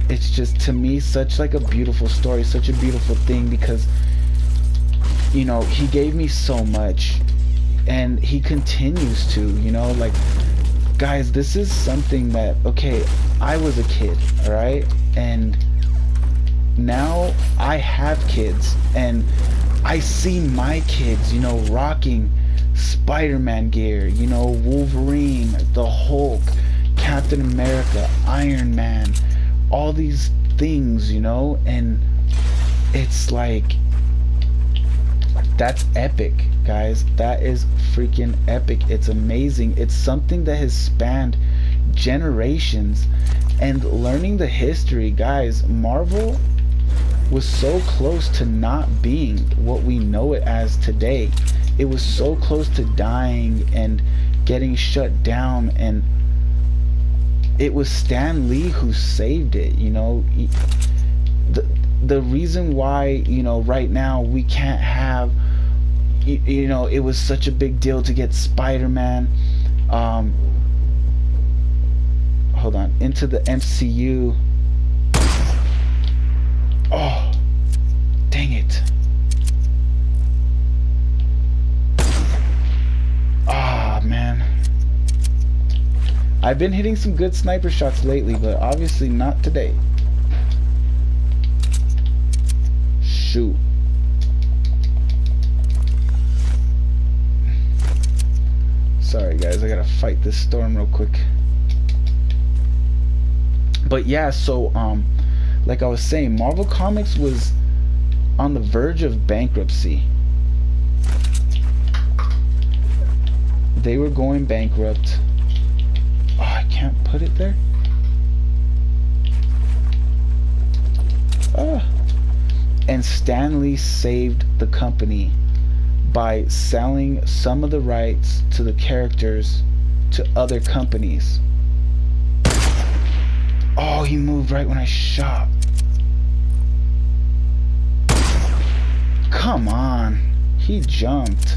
it's just, to me, such like a beautiful story, such a beautiful thing, because you know, he gave me so much and he continues to, you know. Like guys, this is something that, okay, I was a kid, all right, and now I have kids, and I see my kids, you know, rocking Spider-Man gear, you know, Wolverine, the Hulk, Captain America, Iron Man, all these things, you know. And it's like, that's epic, guys. That is freaking epic. It's amazing. It's something that has spanned generations. And learning the history, guys, Marvel was so close to not being what we know it as today. It was so close to dying and getting shut down, and it was Stan Lee who saved it, you know. The reason why, you know, right now we can't have, you know, it was such a big deal to get Spider-Man hold on, into the MCU. Oh, dang it. Ah, man. I've been hitting some good sniper shots lately, but obviously not today. Shoot. Sorry guys, I gotta fight this storm real quick. But yeah, so like I was saying, Marvel Comics was on the verge of bankruptcy. They were going bankrupt. Oh, I can't put it there. And Stan Lee saved the company by selling some of the rights to the characters to other companies. Oh, he moved right when I shot. Come on. He jumped.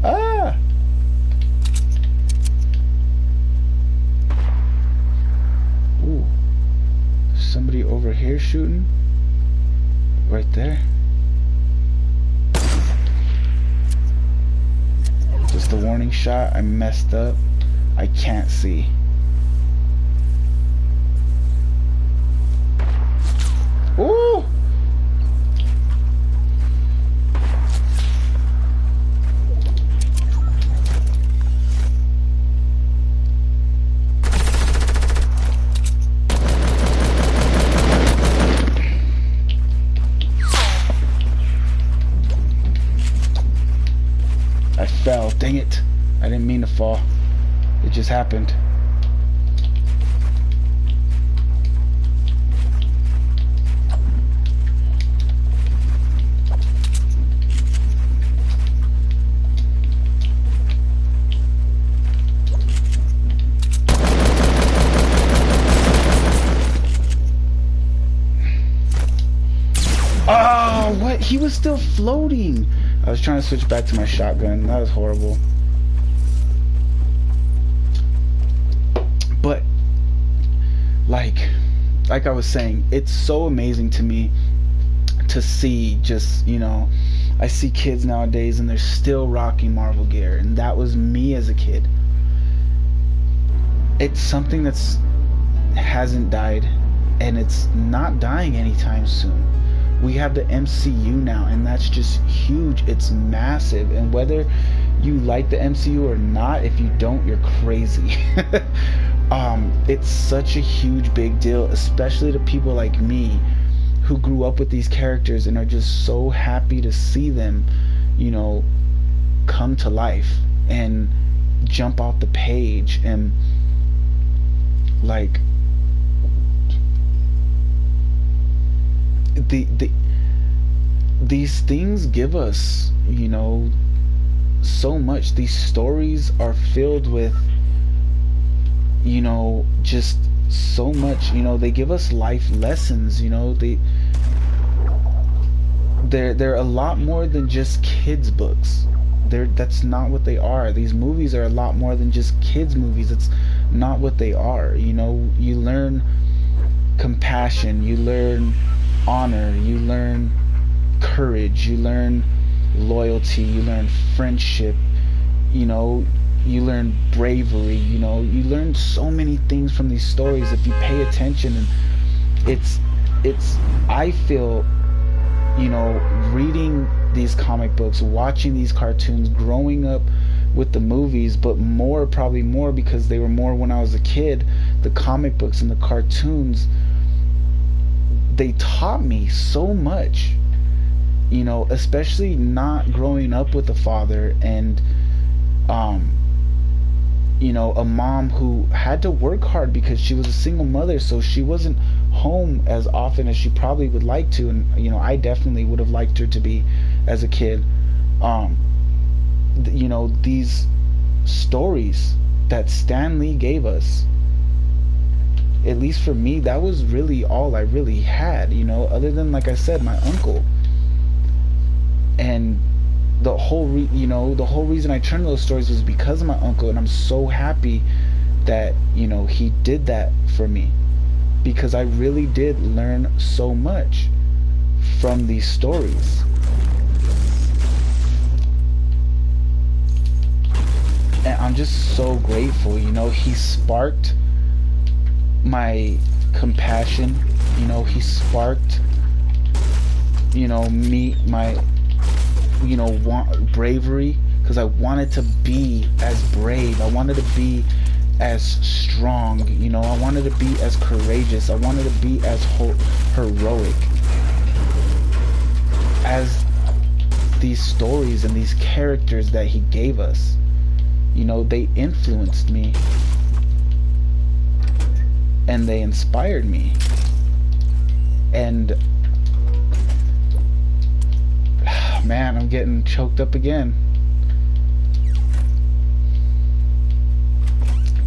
Ah! Ooh. There's somebody over here shooting. Right there. Just a warning shot. I messed up. I can't see. Ooh! I fell. Dang it. I didn't mean to fall. It just happened. Oh, what? He was still floating. I was trying to switch back to my shotgun. That was horrible. But like I was saying, it's so amazing to me to see just, you know, I see kids nowadays and they're still rocking Marvel gear, and that was me as a kid. It's something that's hasn't died, and it's not dying anytime soon. We have the MCU now, and that's just huge. It's massive, and whether you like the MCU or not, if you don't, you're crazy. It's such a huge big deal, especially to people like me who grew up with these characters and are just so happy to see them, you know, come to life and jump off the page. And like these things give us, you know, so much. These stories are filled with, you know, just so much. You know, they give us life lessons. You know, they're a lot more than just kids books. That's not what they are. These movies are a lot more than just kids movies. It's not what they are. You know, you learn compassion, you learn honor, you learn courage, you learn loyalty, you learn friendship, you know, you learn bravery, you know, you learn so many things from these stories if you pay attention. And it's I feel, you know, reading these comic books, watching these cartoons, growing up with the movies, but probably more because they were more when I was a kid, the comic books and the cartoons, they taught me so much, you know, especially not growing up with a father and you know, a mom who had to work hard because she was a single mother, so she wasn't home as often as she probably would like to. And you know, I definitely would have liked her to be as a kid. You know, these stories that Stan Lee gave us, at least for me, that was really all I really had, you know, other than, like I said, my uncle. And the whole reason I turned to those stories was because of my uncle, and I'm so happy that, you know, he did that for me, because I really did learn so much from these stories. And I'm just so grateful, you know. He sparked my compassion, you know, he sparked, you know, my, you know, bravery, because I wanted to be as brave, I wanted to be as strong, you know, I wanted to be as courageous, I wanted to be as heroic as these stories and these characters that he gave us. You know, they influenced me and they inspired me. And man, I'm getting choked up again.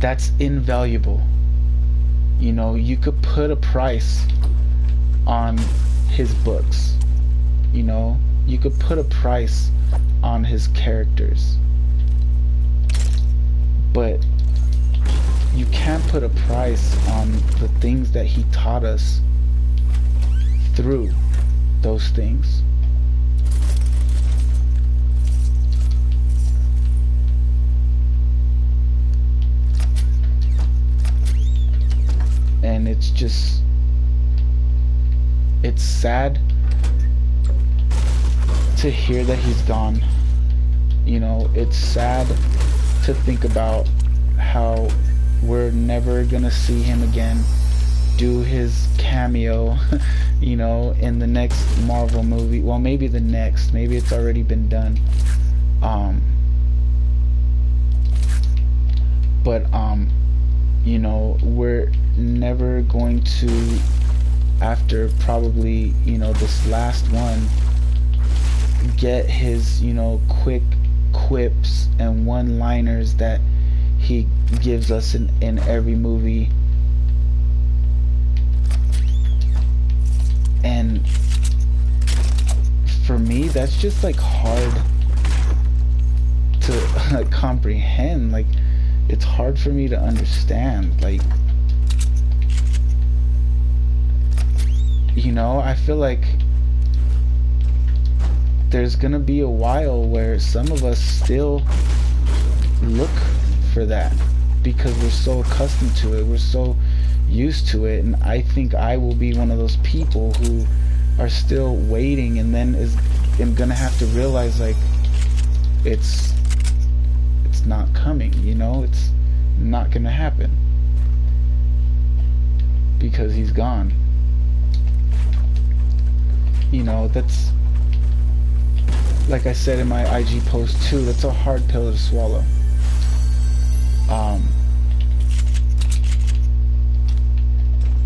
That's invaluable. You know, you could put a price on his books. You know, you could put a price on his characters. But you can't put a price on the things that he taught us through those things. And it's just, it's sad to hear that he's gone. You know, it's sad to think about how we're never gonna see him again do his cameo, you know, in the next Marvel movie. Well, maybe the next, maybe it's already been done. we're never going to, after probably, this last one, get his, quick quips and one-liners that he gives us in every movie. And for me, that's just like hard to comprehend. Like, it's hard for me to understand. Like, I feel like there's gonna be a while where some of us still look for that because we're so accustomed to it, we're so used to it. And I think I will be one of those people who are still waiting, and then am gonna have to realize, like, it's not coming, it's not gonna happen because he's gone. That's, like I said in my IG post too, that's a hard pill to swallow.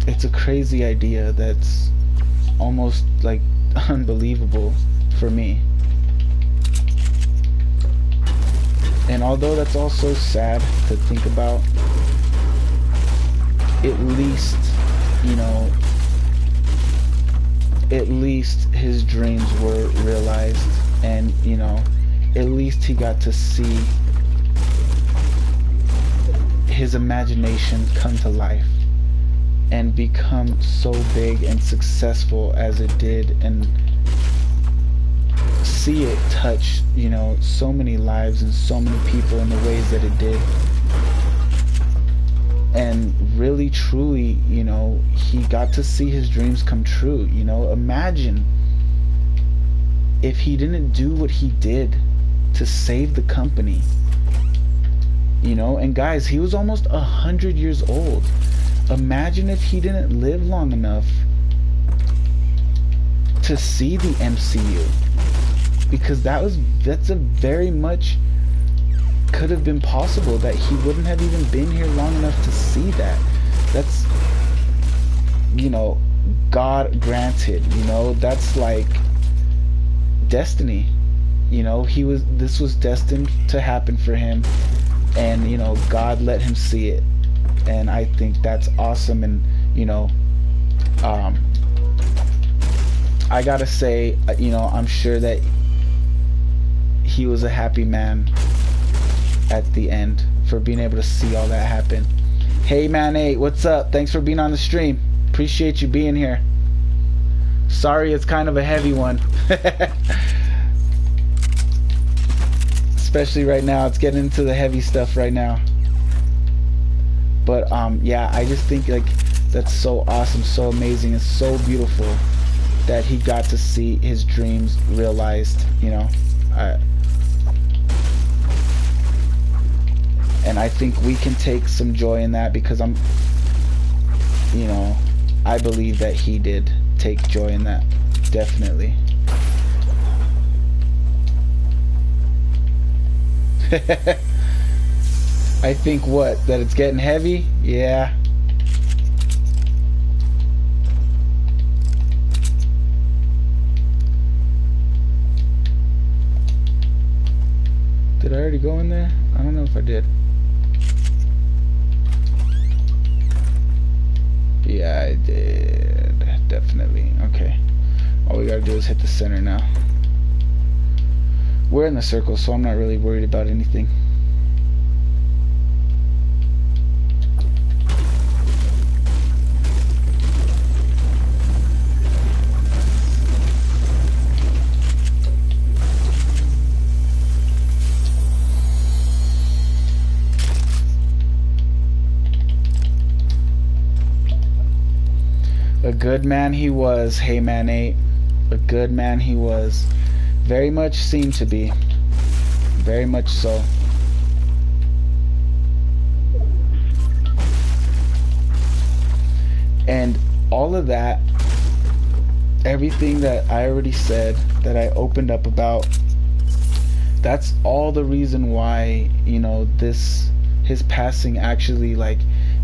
It's a crazy idea that's almost like unbelievable for me. And although that's also sad to think about, at least, at least his dreams were realized, and at least he got to see his imagination come to life and become so big and successful as it did, and see it touch so many lives and so many people in the ways that it did. And really truly, he got to see his dreams come true. Imagine if he didn't do what he did to save the company. And guys, he was almost 100 years old. Imagine if he didn't live long enough to see the MCU, because that's a very much could have been possible that he wouldn't have even been here long enough to see that. That's, God granted, that's like destiny. This was destined to happen for him, and God let him see it. And I think that's awesome. And I gotta say, I'm sure that he was a happy man at the end for being able to see all that happen. Hey man 8, what's up? Thanks for being on the stream. Appreciate you being here. Sorry it's kind of a heavy one. Especially right now. It's getting into the heavy stuff right now. But yeah, I just think like that's so awesome, so amazing, and so beautiful that he got to see his dreams realized, and I think we can take some joy in that, because I believe that he did take joy in that, definitely. I think that it's getting heavy? Yeah. Did I already go in there? I don't know if I did. Yeah, I did. Definitely. Okay. All we gotta do is hit the center now. We're in the circle, so I'm not really worried about anything. A good man he was, Hey Man 8. A good man he was. Very much seemed to be. Very much so. And all of that, everything that I already said, that I opened up about, that's all the reason why, his passing actually, like,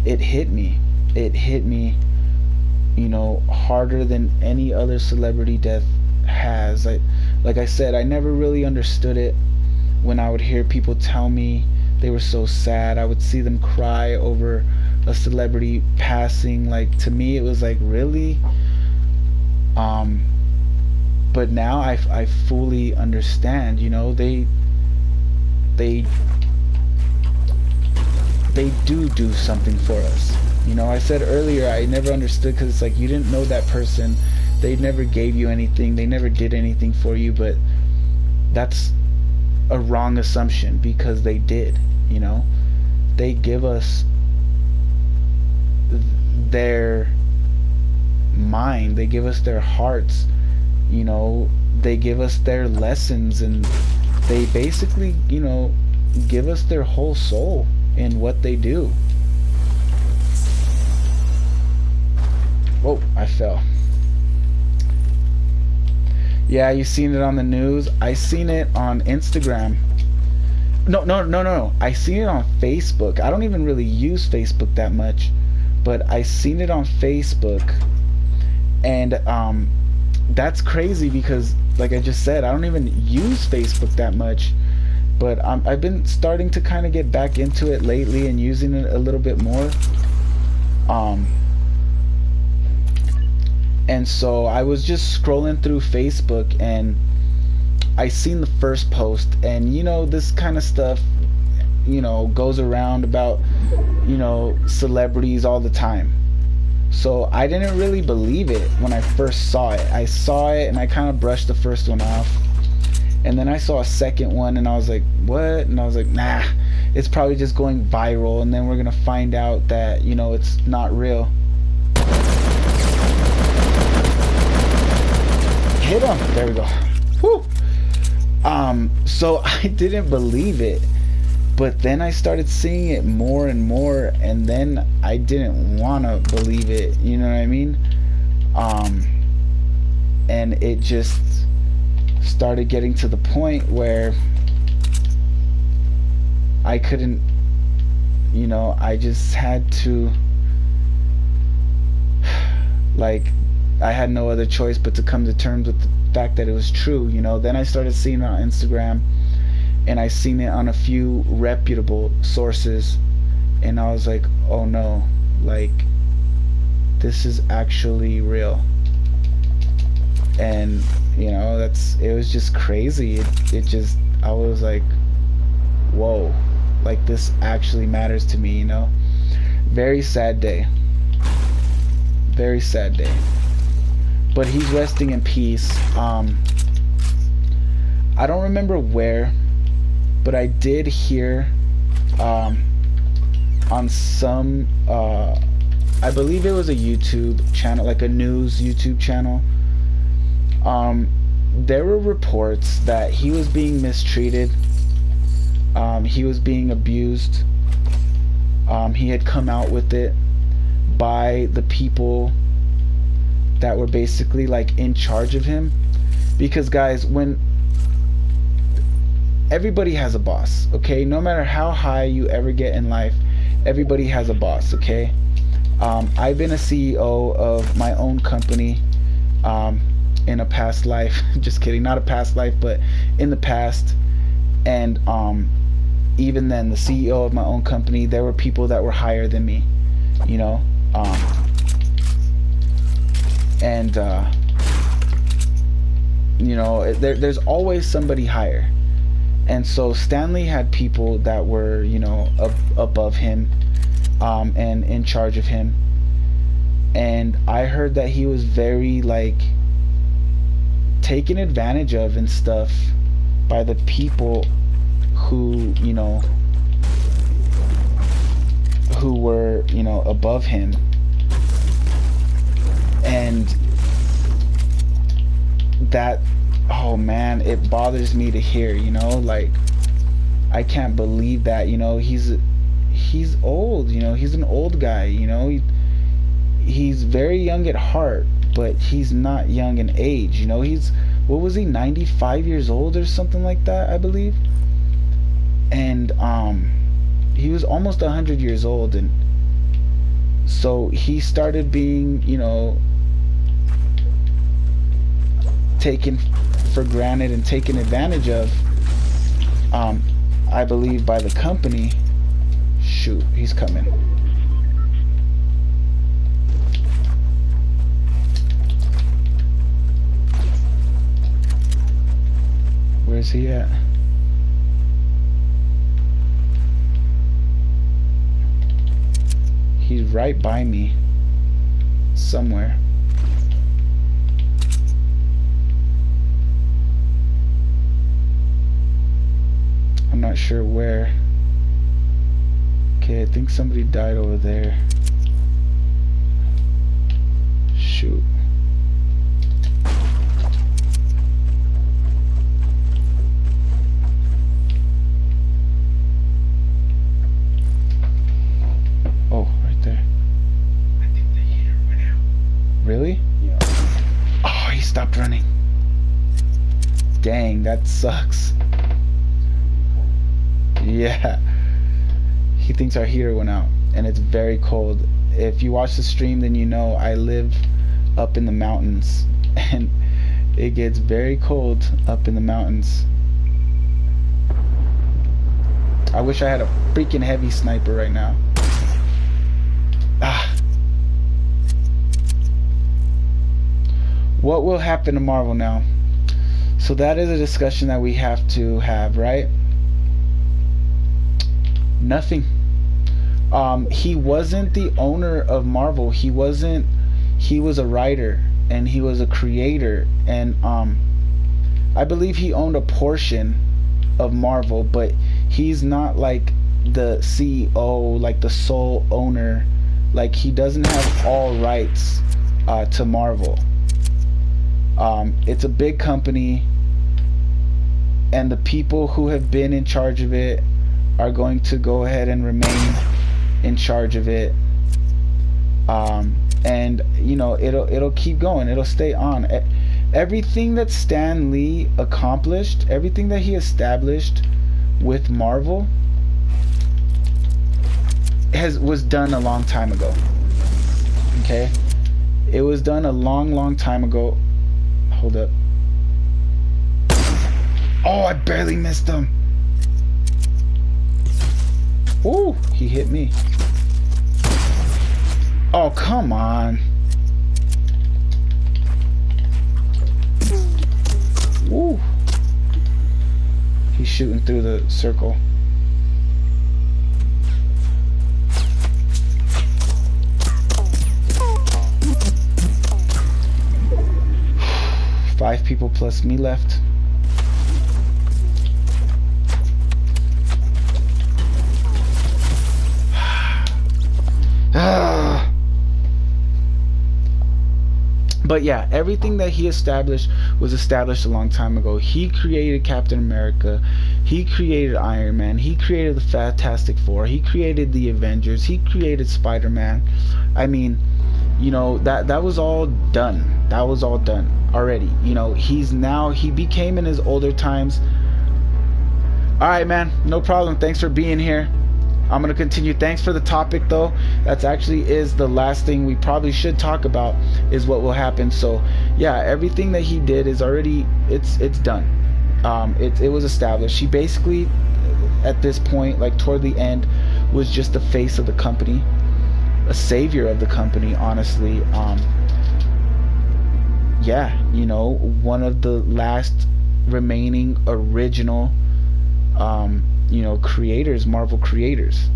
it hit me. It hit me, you know, harder than any other celebrity death has. Like I said, I never really understood it. When I would hear people tell me they were so sad, I would see them cry over a celebrity passing. Like, to me it was like, really? But now I fully understand. You know, they do something for us. You know, I said earlier I never understood, because it's like, you didn't know that person, they never gave you anything, they never did anything for you. But that's a wrong assumption, because they did. You know, they give us their mind, they give us their hearts, you know, they give us their lessons, and they basically, you know, give us their whole soul in what they do. Whoa, I fell. Yeah, you seen it on the news. I seen it on Instagram. No. I seen it on Facebook. I don't even really use Facebook that much, but I seen it on Facebook. And that's crazy, because like I just said, I don't even use Facebook that much. But I've been starting to kind of get back into it lately and using it a little bit more. And so I was just scrolling through Facebook, and I seen the first post, and you know, this kind of stuff, you know, goes around about, you know, celebrities all the time. So I didn't really believe it when I first saw it. I saw it and I kind of brushed the first one off. And then I saw a second one and I was like, what? And I was like, nah, it's probably just going viral, and then we're gonna find out that, you know, it's not real. Hit him. There we go. Whew. So I didn't believe it, but then I started seeing it more and more, and then I didn't want to believe it, you know what I mean? And it just started getting to the point where I couldn't, you know, I just had to, like, I had no other choice but to come to terms with the fact that it was true, you know. Then I started seeing it on Instagram, and I seen it on a few reputable sources, and I was like, oh no, like, this is actually real. And you know, it was just crazy. It just, I was like, whoa, like, this actually matters to me, you know. Very sad day. Very sad day. But he's resting in peace. I don't remember where, but I did hear on some I believe it was a YouTube channel, like a news YouTube channel. There were reports that he was being mistreated, he was being abused. He had come out with it by the people that were basically like in charge of him. Because guys, when everybody has a boss, okay, no matter how high you ever get in life, everybody has a boss, okay. I've been a CEO of my own company in a past life. Just kidding, not a past life, but in the past. And even then, the CEO of my own company, there were people that were higher than me, you know. And you know, there's always somebody higher. And so Stanley had people that were, you know, above him, and in charge of him. And I heard that he was very, like, taken advantage of and stuff by the people who, you know, who were, you know, above him. And that, oh man, it bothers me to hear, you know, like, I can't believe that, you know, he's old, you know, he's an old guy, you know, he's very young at heart, but he's not young in age, you know. He's, what was he, 95 years old or something like that, I believe. And he was almost 100 years old, and So he started being, taken for granted and taken advantage of, I believe, by the company. Shoot, he's coming. Where's he at? He's right by me somewhere. I'm not sure where. Okay, I think somebody died over there. Shoot. Oh, right there. I think they hit her right now. Really? Yeah. Oh, he stopped running. Dang, that sucks. Yeah. He thinks our heater went out, and it's very cold. If you watch the stream, then you know I live up in the mountains, and it gets very cold up in the mountains. I wish I had a freaking heavy sniper right now. Ah. What will happen to Marvel now? So that is a discussion that we have to have, right? Nothing. He wasn't the owner of Marvel. He was a writer and he was a creator, and I believe he owned a portion of Marvel, but he's not like the CEO, like the sole owner. Like, he doesn't have all rights to Marvel. It's a big company, and the people who have been in charge of it are going to go ahead and remain in charge of it, and it'll keep going. It'll stay on. Everything that Stan Lee accomplished, everything that he established with Marvel was done a long time ago. Okay, it was done a long time ago. Hold up. Oh, I barely missed him. Ooh, he hit me. Oh, come on. Ooh. He's shooting through the circle. Five people plus me left. But yeah, everything that he established was established a long time ago. He created Captain America. He created Iron Man. He created the Fantastic Four. He created the Avengers. He created Spider-Man. I mean, that was all done. That was all done already. He became in his older times. Alright, man, no problem. Thanks for being here. I'm going to continue. Thanks for the topic, though. That's actually is the last thing we probably should talk about, is what will happen. So yeah, everything that he did is already, it's done. It was established. He basically, at this point, like toward the end, was just the face of the company, a savior of the company, honestly. Yeah, one of the last remaining original creators, Marvel creators.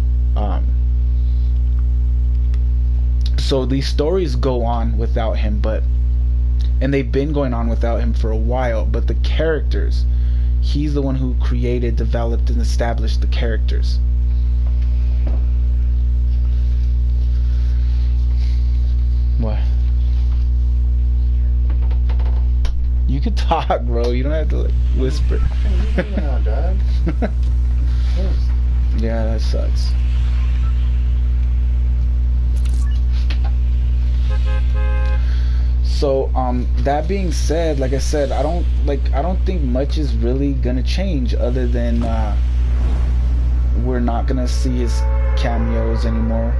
So these stories go on without him, and they've been going on without him for a while, but the characters, he's the one who created, developed, and established the characters. What? You could talk, bro. You don't have to whisper. Dad. Yeah, that sucks. So, that being said, like I said, I don't think much is really gonna change, other than we're not gonna see his cameos anymore.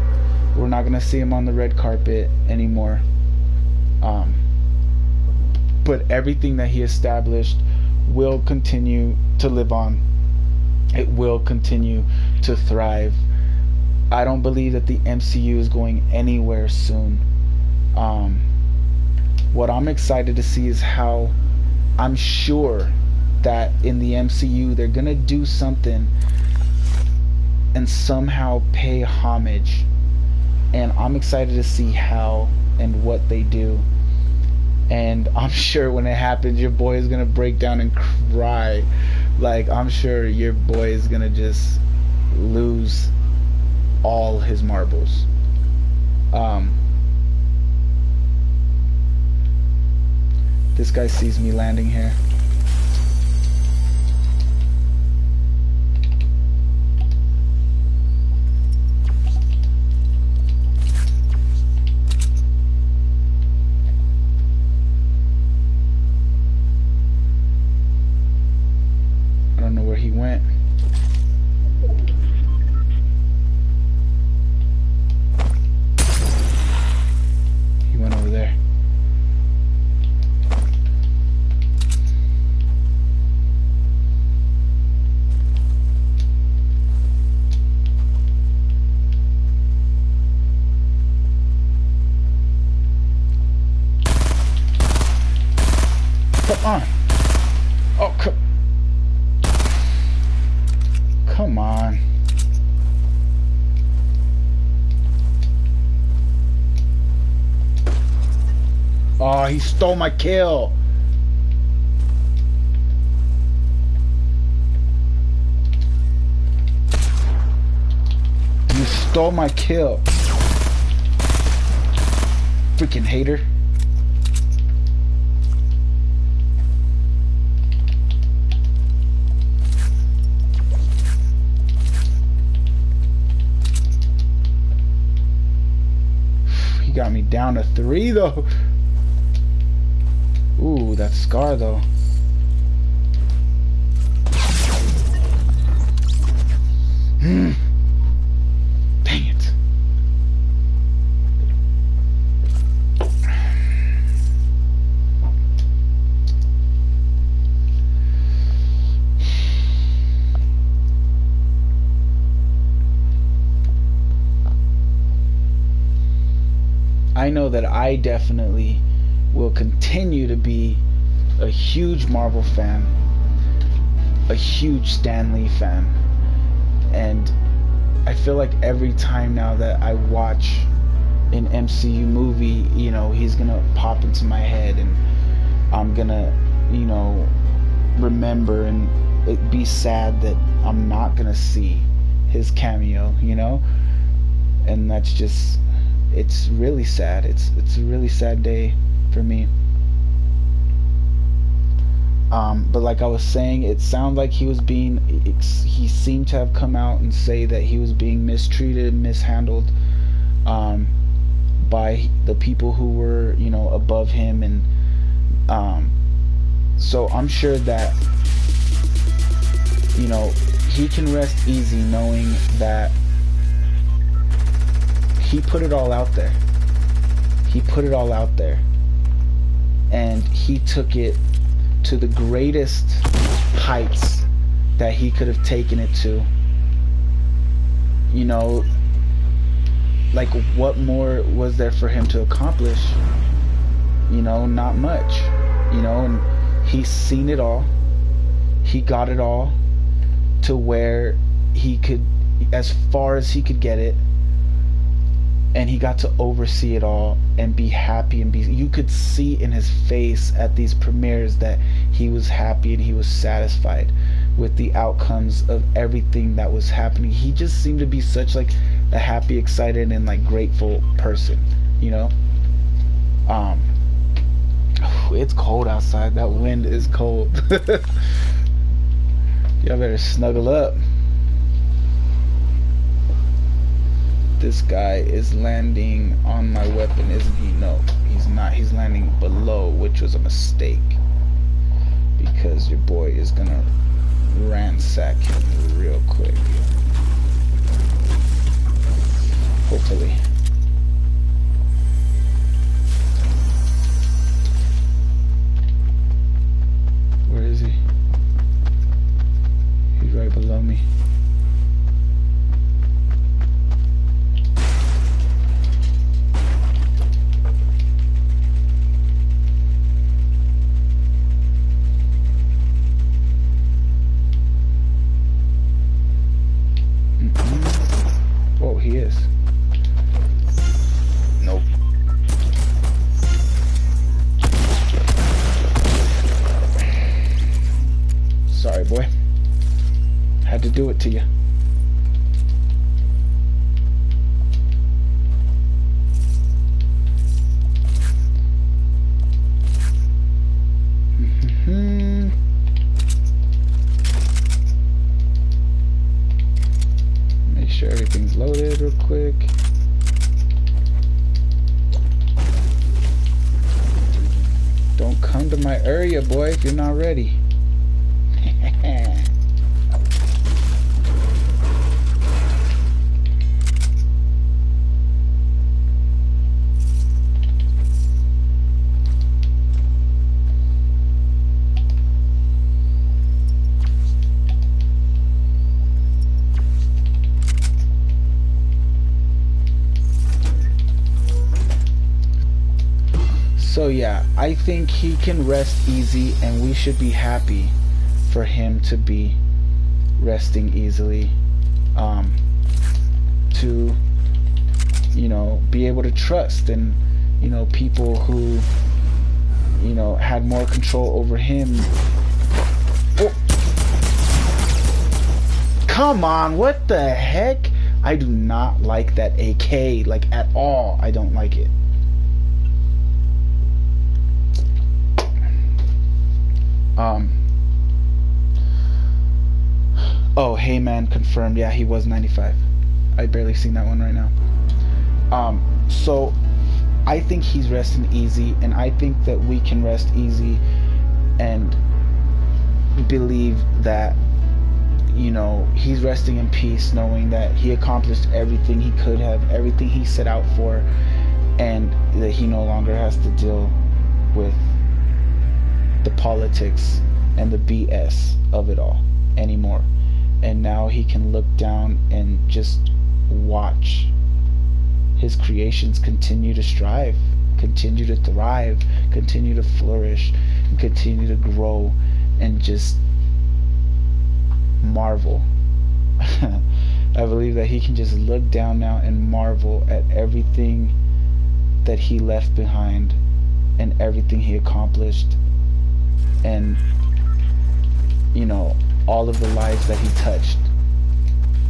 We're not gonna see him on the red carpet anymore. But everything that he established will continue to live on. It will continue to thrive. I don't believe that the MCU is going anywhere soon. What I'm excited to see is how I'm sure that in the MCU they're gonna do something and somehow pay homage, and I'm excited to see how and what they do. And I'm sure when it happens, your boy is gonna break down and cry. Like, I'm sure your boy is gonna just lose all his marbles. This guy sees me landing here. I don't know where he went. He went over there. Come on. Oh, come on. Oh, he stole my kill. You stole my kill. Freaking hater. He got me down to 3 though. Ooh, that scar though. Dang it. I know that I definitely will continue to be a huge Marvel fan, a huge Stan Lee fan, and I feel like every time now that I watch an MCU movie, you know, he's gonna pop into my head, and I'm gonna, you know, remember, and it be sad that I'm not gonna see his cameo, you know, and that's just, it's really sad. It's a really sad day for me. But like I was saying, it sounded like he seemed to have come out and say that he was being mistreated, mishandled by the people who were, you know, above him, and so I'm sure that, you know, he can rest easy knowing that he put it all out there. He put it all out there, and he took it to the greatest heights that he could have taken it to. You know, like, what more was there for him to accomplish? You know, not much. You know, and he's seen it all. He got it all to where he could, as far as he could get it, and he got to oversee it all and be happy, and you could see in his face at these premieres that he was happy and he was satisfied with the outcomes of everything that was happening. He just seemed to be such like a happy, excited, and like grateful person, you know. It's cold outside. That wind is cold. Y'all better snuggle up. This guy is landing on my weapon, isn't he? No, he's not. He's landing below, which was a mistake, because your boy is gonna ransack him real quick. Hopefully. to you. Make sure everything's loaded real quick. Don't come to my area, boy, if you're not ready. So yeah, I think he can rest easy, and we should be happy for him to be resting easily, to, you know, be able to trust, and, you know, people who, you know, had more control over him. Oh. Come on, what the heck? I do not like that AK, like, at all. I don't like it. Oh, hey man, confirmed. Yeah, he was 95. I barely seen that one right now. So I think he's resting easy, and I think that we can rest easy and believe that, you know, he's resting in peace, knowing that he accomplished everything he could have, everything he set out for, and that he no longer has to deal with the politics and the BS of it all anymore. And now he can look down and just watch his creations continue to strive, continue to thrive, continue to flourish, and continue to grow, and just marvel. I believe that he can just look down now and marvel at everything that he left behind and everything he accomplished, and, you know, all of the lives that he touched,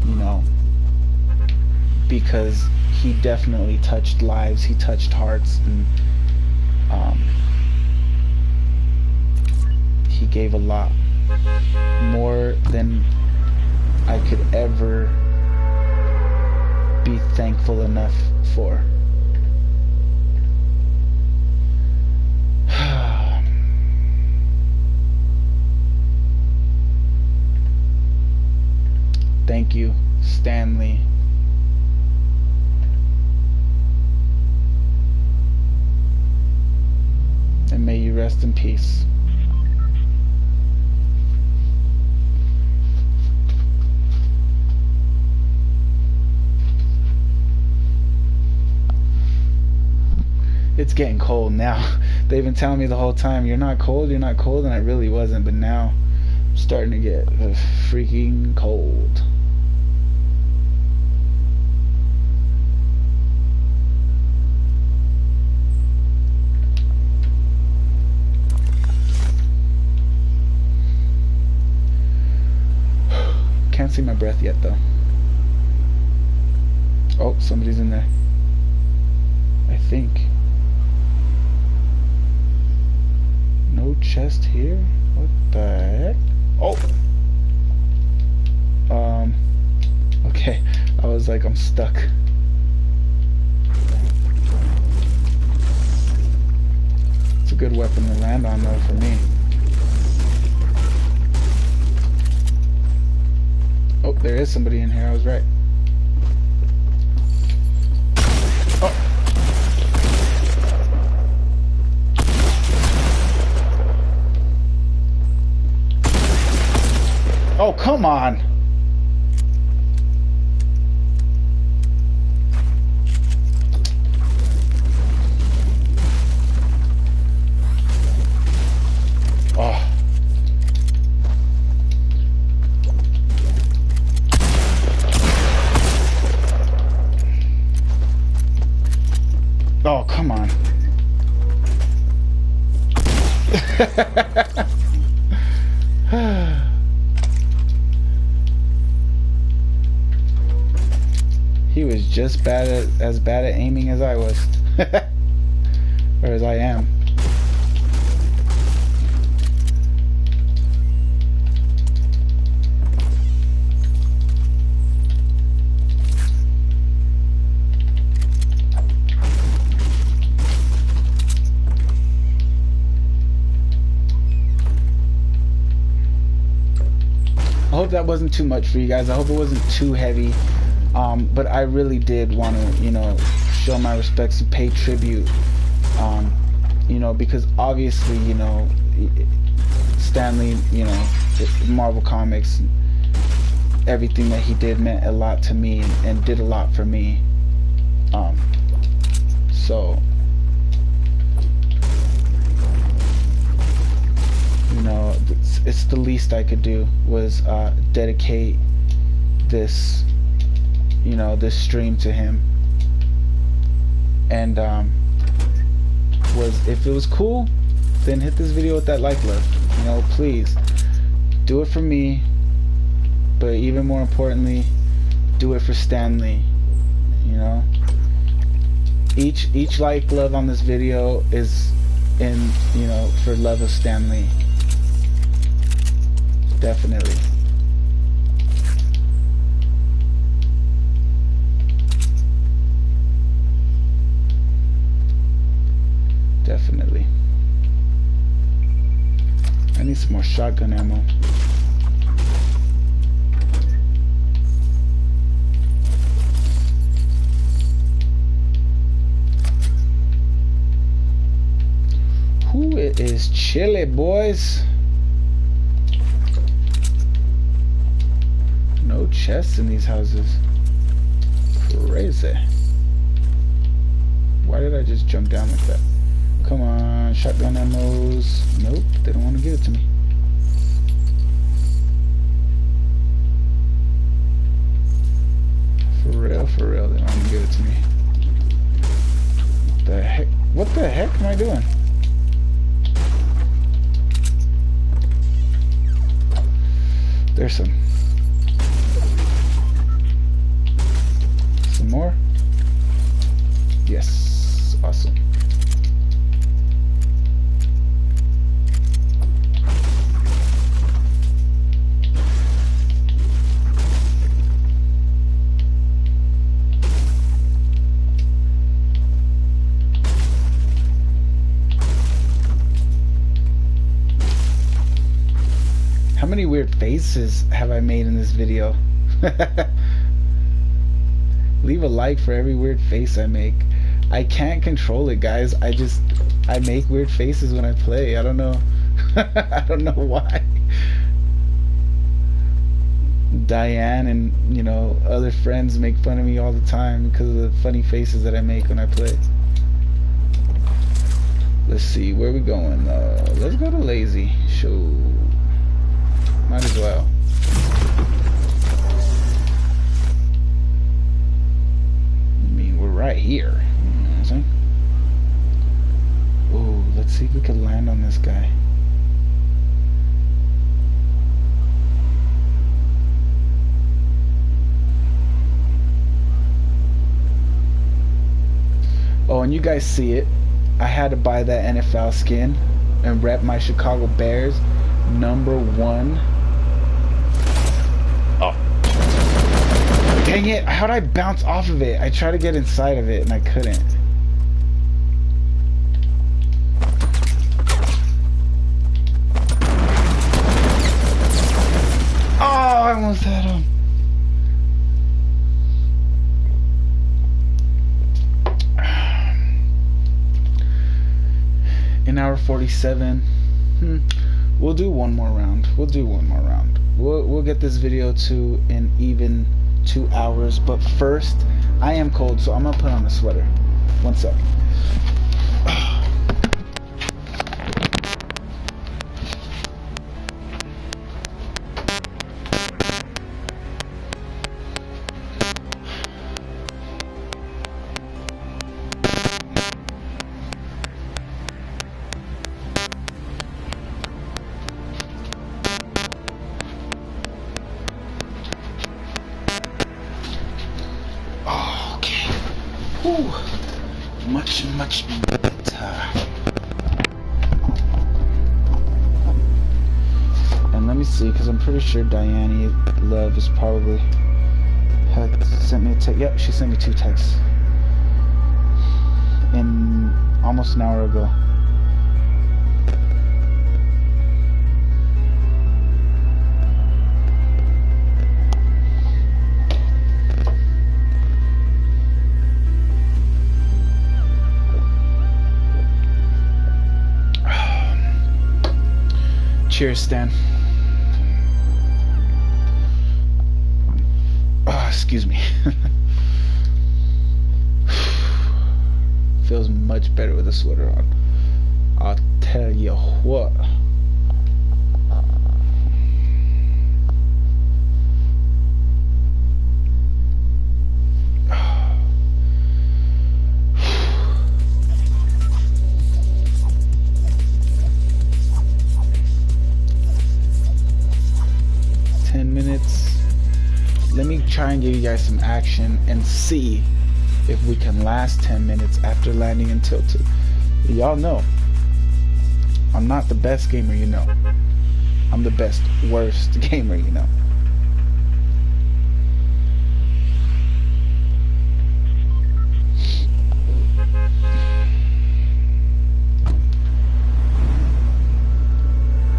you know, because he definitely touched lives, he touched hearts, and he gave a lot more than I could ever be thankful enough for. Thank you, Stanley. And may you rest in peace. It's getting cold now. They've been telling me the whole time, you're not cold, and I really wasn't, but now I'm starting to get freaking cold. Can't see my breath yet though. Oh, somebody's in there, I think. No chest here? What the heck? Oh! Okay. I was like, I'm stuck. It's a good weapon to land on though for me. Oh, there is somebody in here. I was right. Oh. Oh, come on. Oh. Oh, come on. He was just as bad at aiming as I was. Or as I am. I hope that wasn't too much for you guys. I hope it wasn't too heavy. But I really did want to, you know, show my respects and pay tribute. You know, because obviously, you know, Stan Lee, you know, Marvel Comics, everything that he did meant a lot to me and did a lot for me. So, you know, it's the least I could do was dedicate this, you know, this stream to him. And was, if it was cool, then hit this video with that like love. You know, please do it for me, but even more importantly, do it for Stan Lee. You know, each like love on this video is in, you know, for love of Stan Lee. Definitely. Definitely. I need some more shotgun ammo. Whoo, it is chilly, boys. No chests in these houses. Crazy. Why did I just jump down like that? Come on, shotgun ammos. Nope, they don't want to give it to me. For real, they don't want to give it to me. What the heck am I doing? There's some more. Yes, awesome. How many weird faces have I made in this video? Leave a like for every weird face I make. I can't control it, guys. I make weird faces when I play. I don't know. I don't know why. Diane and, you know, other friends make fun of me all the time because of the funny faces that I make when I play. Let's see, where we going? Let's go to Lazy. Show. Might as well. I mean, we're right here. You know what I'm saying? Oh, let's see if we can land on this guy. Oh, and you guys see it. I had to buy that NFL skin and rep my Chicago Bears #1. Oh. Dang it. How'd I bounce off of it? I tried to get inside of it and I couldn't. Oh, I almost had him. An hour 47. We'll do one more round. We'll get this video to an even 2 hours. But first, I am cold, so I'm gonna put on a sweater. One sec. Oh. Whew. Much better. And let me see, because I'm pretty sure Diane Love is probably had sent me a text. Yep, she sent me 2 texts in almost an hour ago. Cheers, Stan. Oh, excuse me. Feels much better with a sweater on. I'll tell you what. Let me try and give you guys some action and see if we can last 10 minutes after landing in Tilted. Y'all know I'm not the best gamer, you know. I'm the best worst gamer, you know.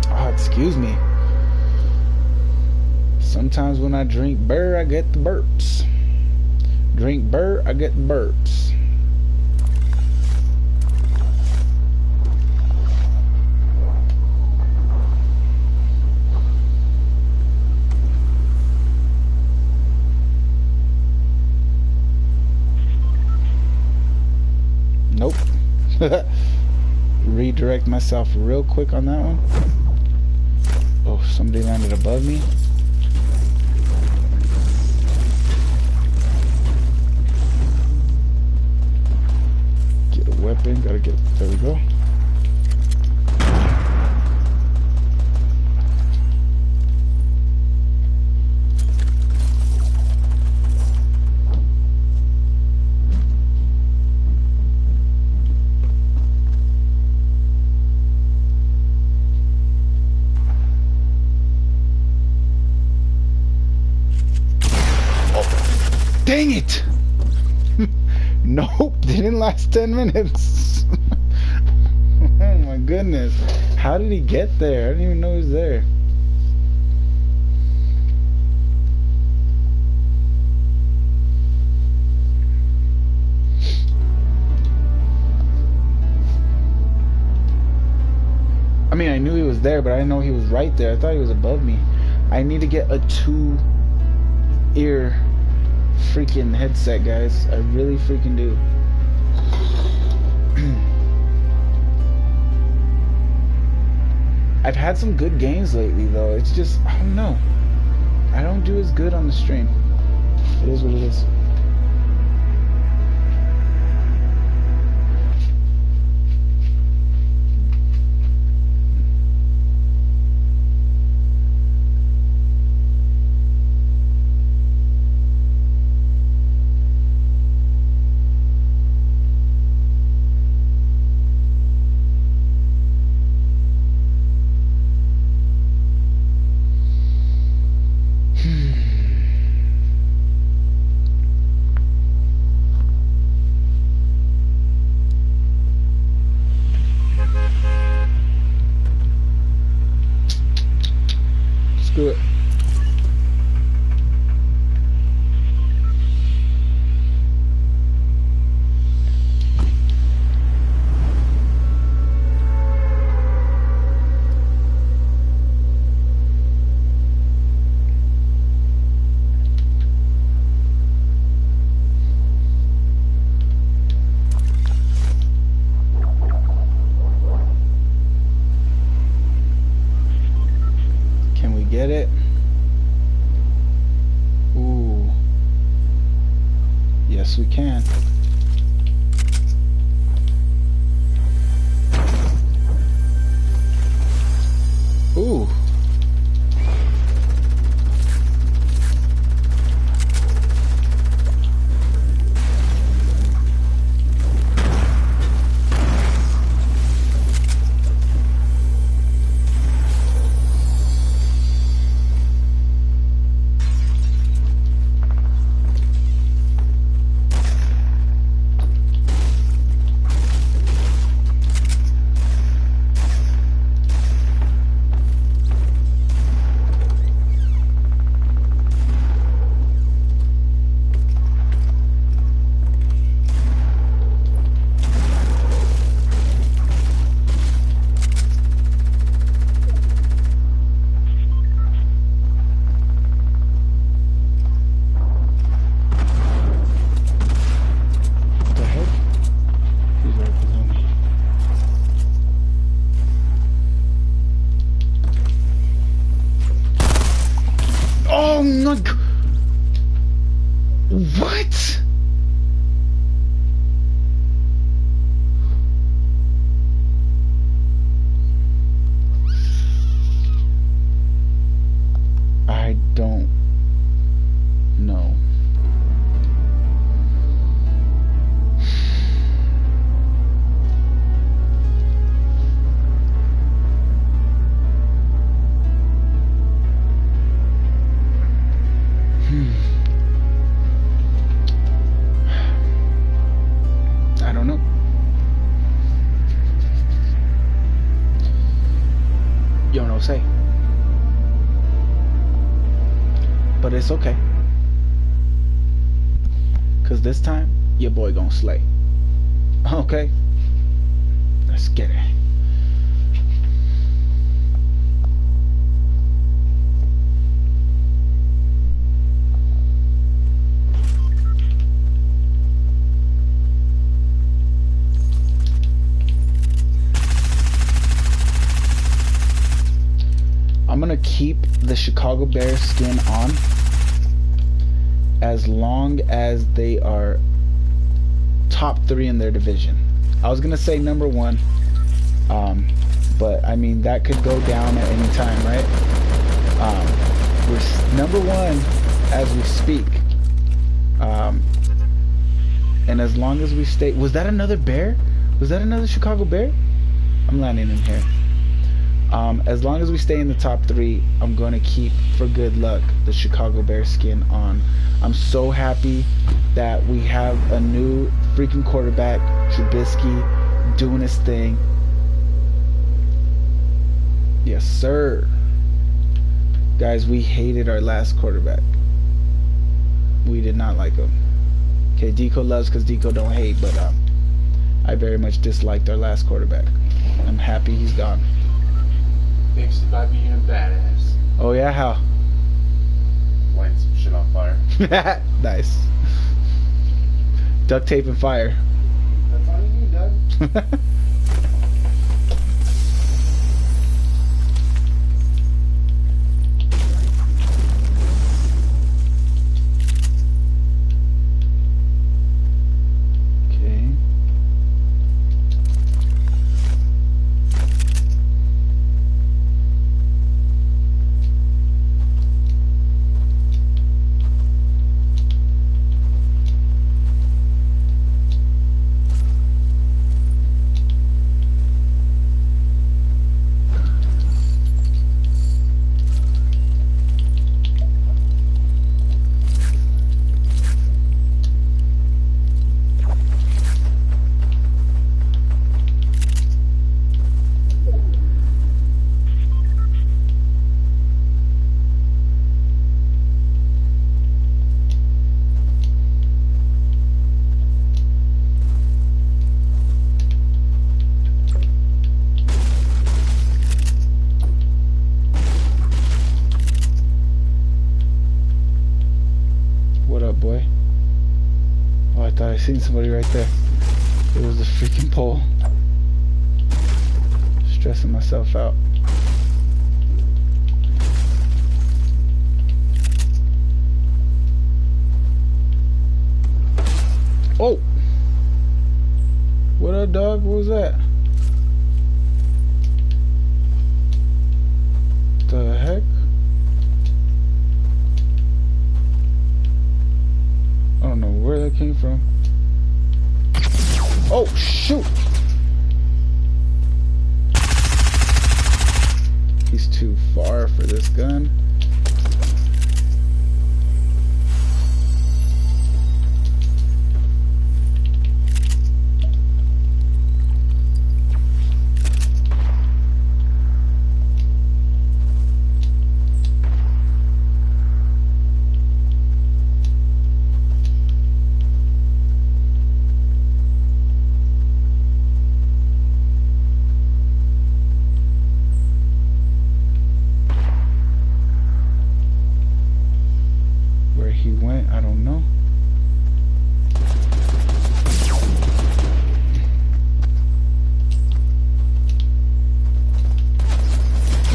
Oh, excuse me. Sometimes when I drink burr, I get the burps. Drink burr, I get the burps. Nope. Redirect myself real quick on that one. Oh, somebody landed above me. Weapon, gotta get, there we go. Oh, dang it! Nope, didn't last 10 minutes. Oh my goodness. How did he get there? I didn't even know he was there. I mean, I knew he was there, but I didn't know he was right there. I thought he was above me. I need to get a 2-ear freaking headset, guys. I really freaking do. I've had some good games lately, though. It's just, I don't know. I don't do as good on the stream. It is what it is. Screw it. Can we get it? Ooh. Yes, we can. Ooh. What? I don't know. I don't know. Yo, no say. But it's okay. Cause this time, your boy gonna slay. Okay? Let's get it. I'm gonna keep the Chicago Bears skin on as long as they are top 3 in their division. I was gonna say number 1, but I mean that could go down at any time, right? We're number 1 as we speak, and as long as we stay. Was that another bear? Was that another Chicago Bear? I'm landing in here. As long as we stay in the top 3, I'm going to keep, for good luck, the Chicago Bears skin on. I'm so happy that we have a new freaking quarterback, Trubisky, doing his thing. Yes, sir. Guys, we hated our last quarterback. We did not like him. Okay, Deco loves because Deco don't hate, but I very much disliked our last quarterback. I'm happy he's gone. Fixed it by being a badass. Oh yeah, how? Light some shit on fire. Nice. Duct tape and fire. That's all you need, Doug. Okay. What up, boy? Oh, I thought I seen somebody right there. It was the freaking pole. Stressing myself out. Oh! What up, dog? What was that? The heck? I don't know where that came from. Oh, shoot! He's too far for this gun. He went, I don't know.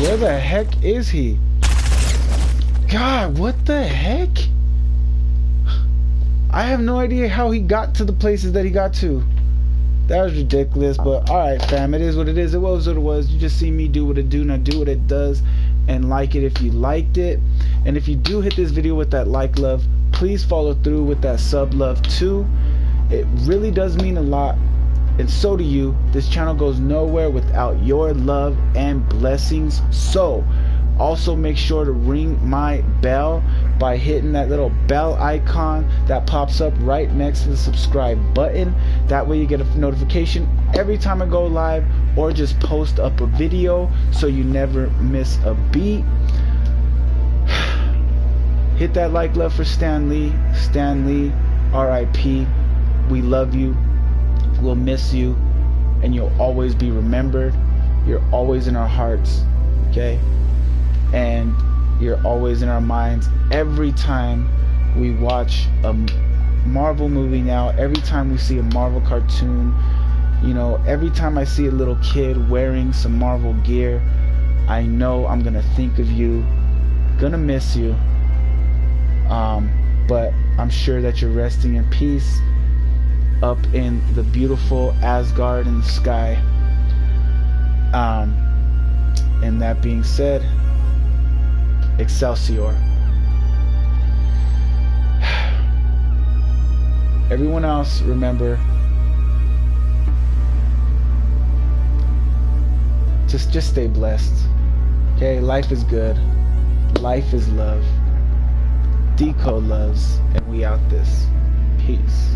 Where the heck is he? God, what the heck? I have no idea how he got to the places that he got to. That was ridiculous, but alright fam, it is what it is. It was what it was. You just see me do what it do, now do what it does, and like it if you liked it. And if you do hit this video with that like love, please follow through with that sub love too. It really does mean a lot, and so do you. This channel goes nowhere without your love and blessings. So also make sure to ring my bell by hitting that little bell icon that pops up right next to the subscribe button. That way you get a notification every time I go live or just post up a video, so you never miss a beat. Hit that like love for Stan Lee. Stan Lee, RIP. We love you. We'll miss you, and you'll always be remembered. You're always in our hearts, okay? And you're always in our minds. Every time we watch a Marvel movie now, every time we see a Marvel cartoon, you know, every time I see a little kid wearing some Marvel gear, I know I'm gonna think of you, gonna miss you, but I'm sure that you're resting in peace up in the beautiful Asgard in the sky. And that being said, Excelsior. Everyone else, remember, just stay blessed. Okay, life is good. Life is love. Deco loves, and we out this. Peace.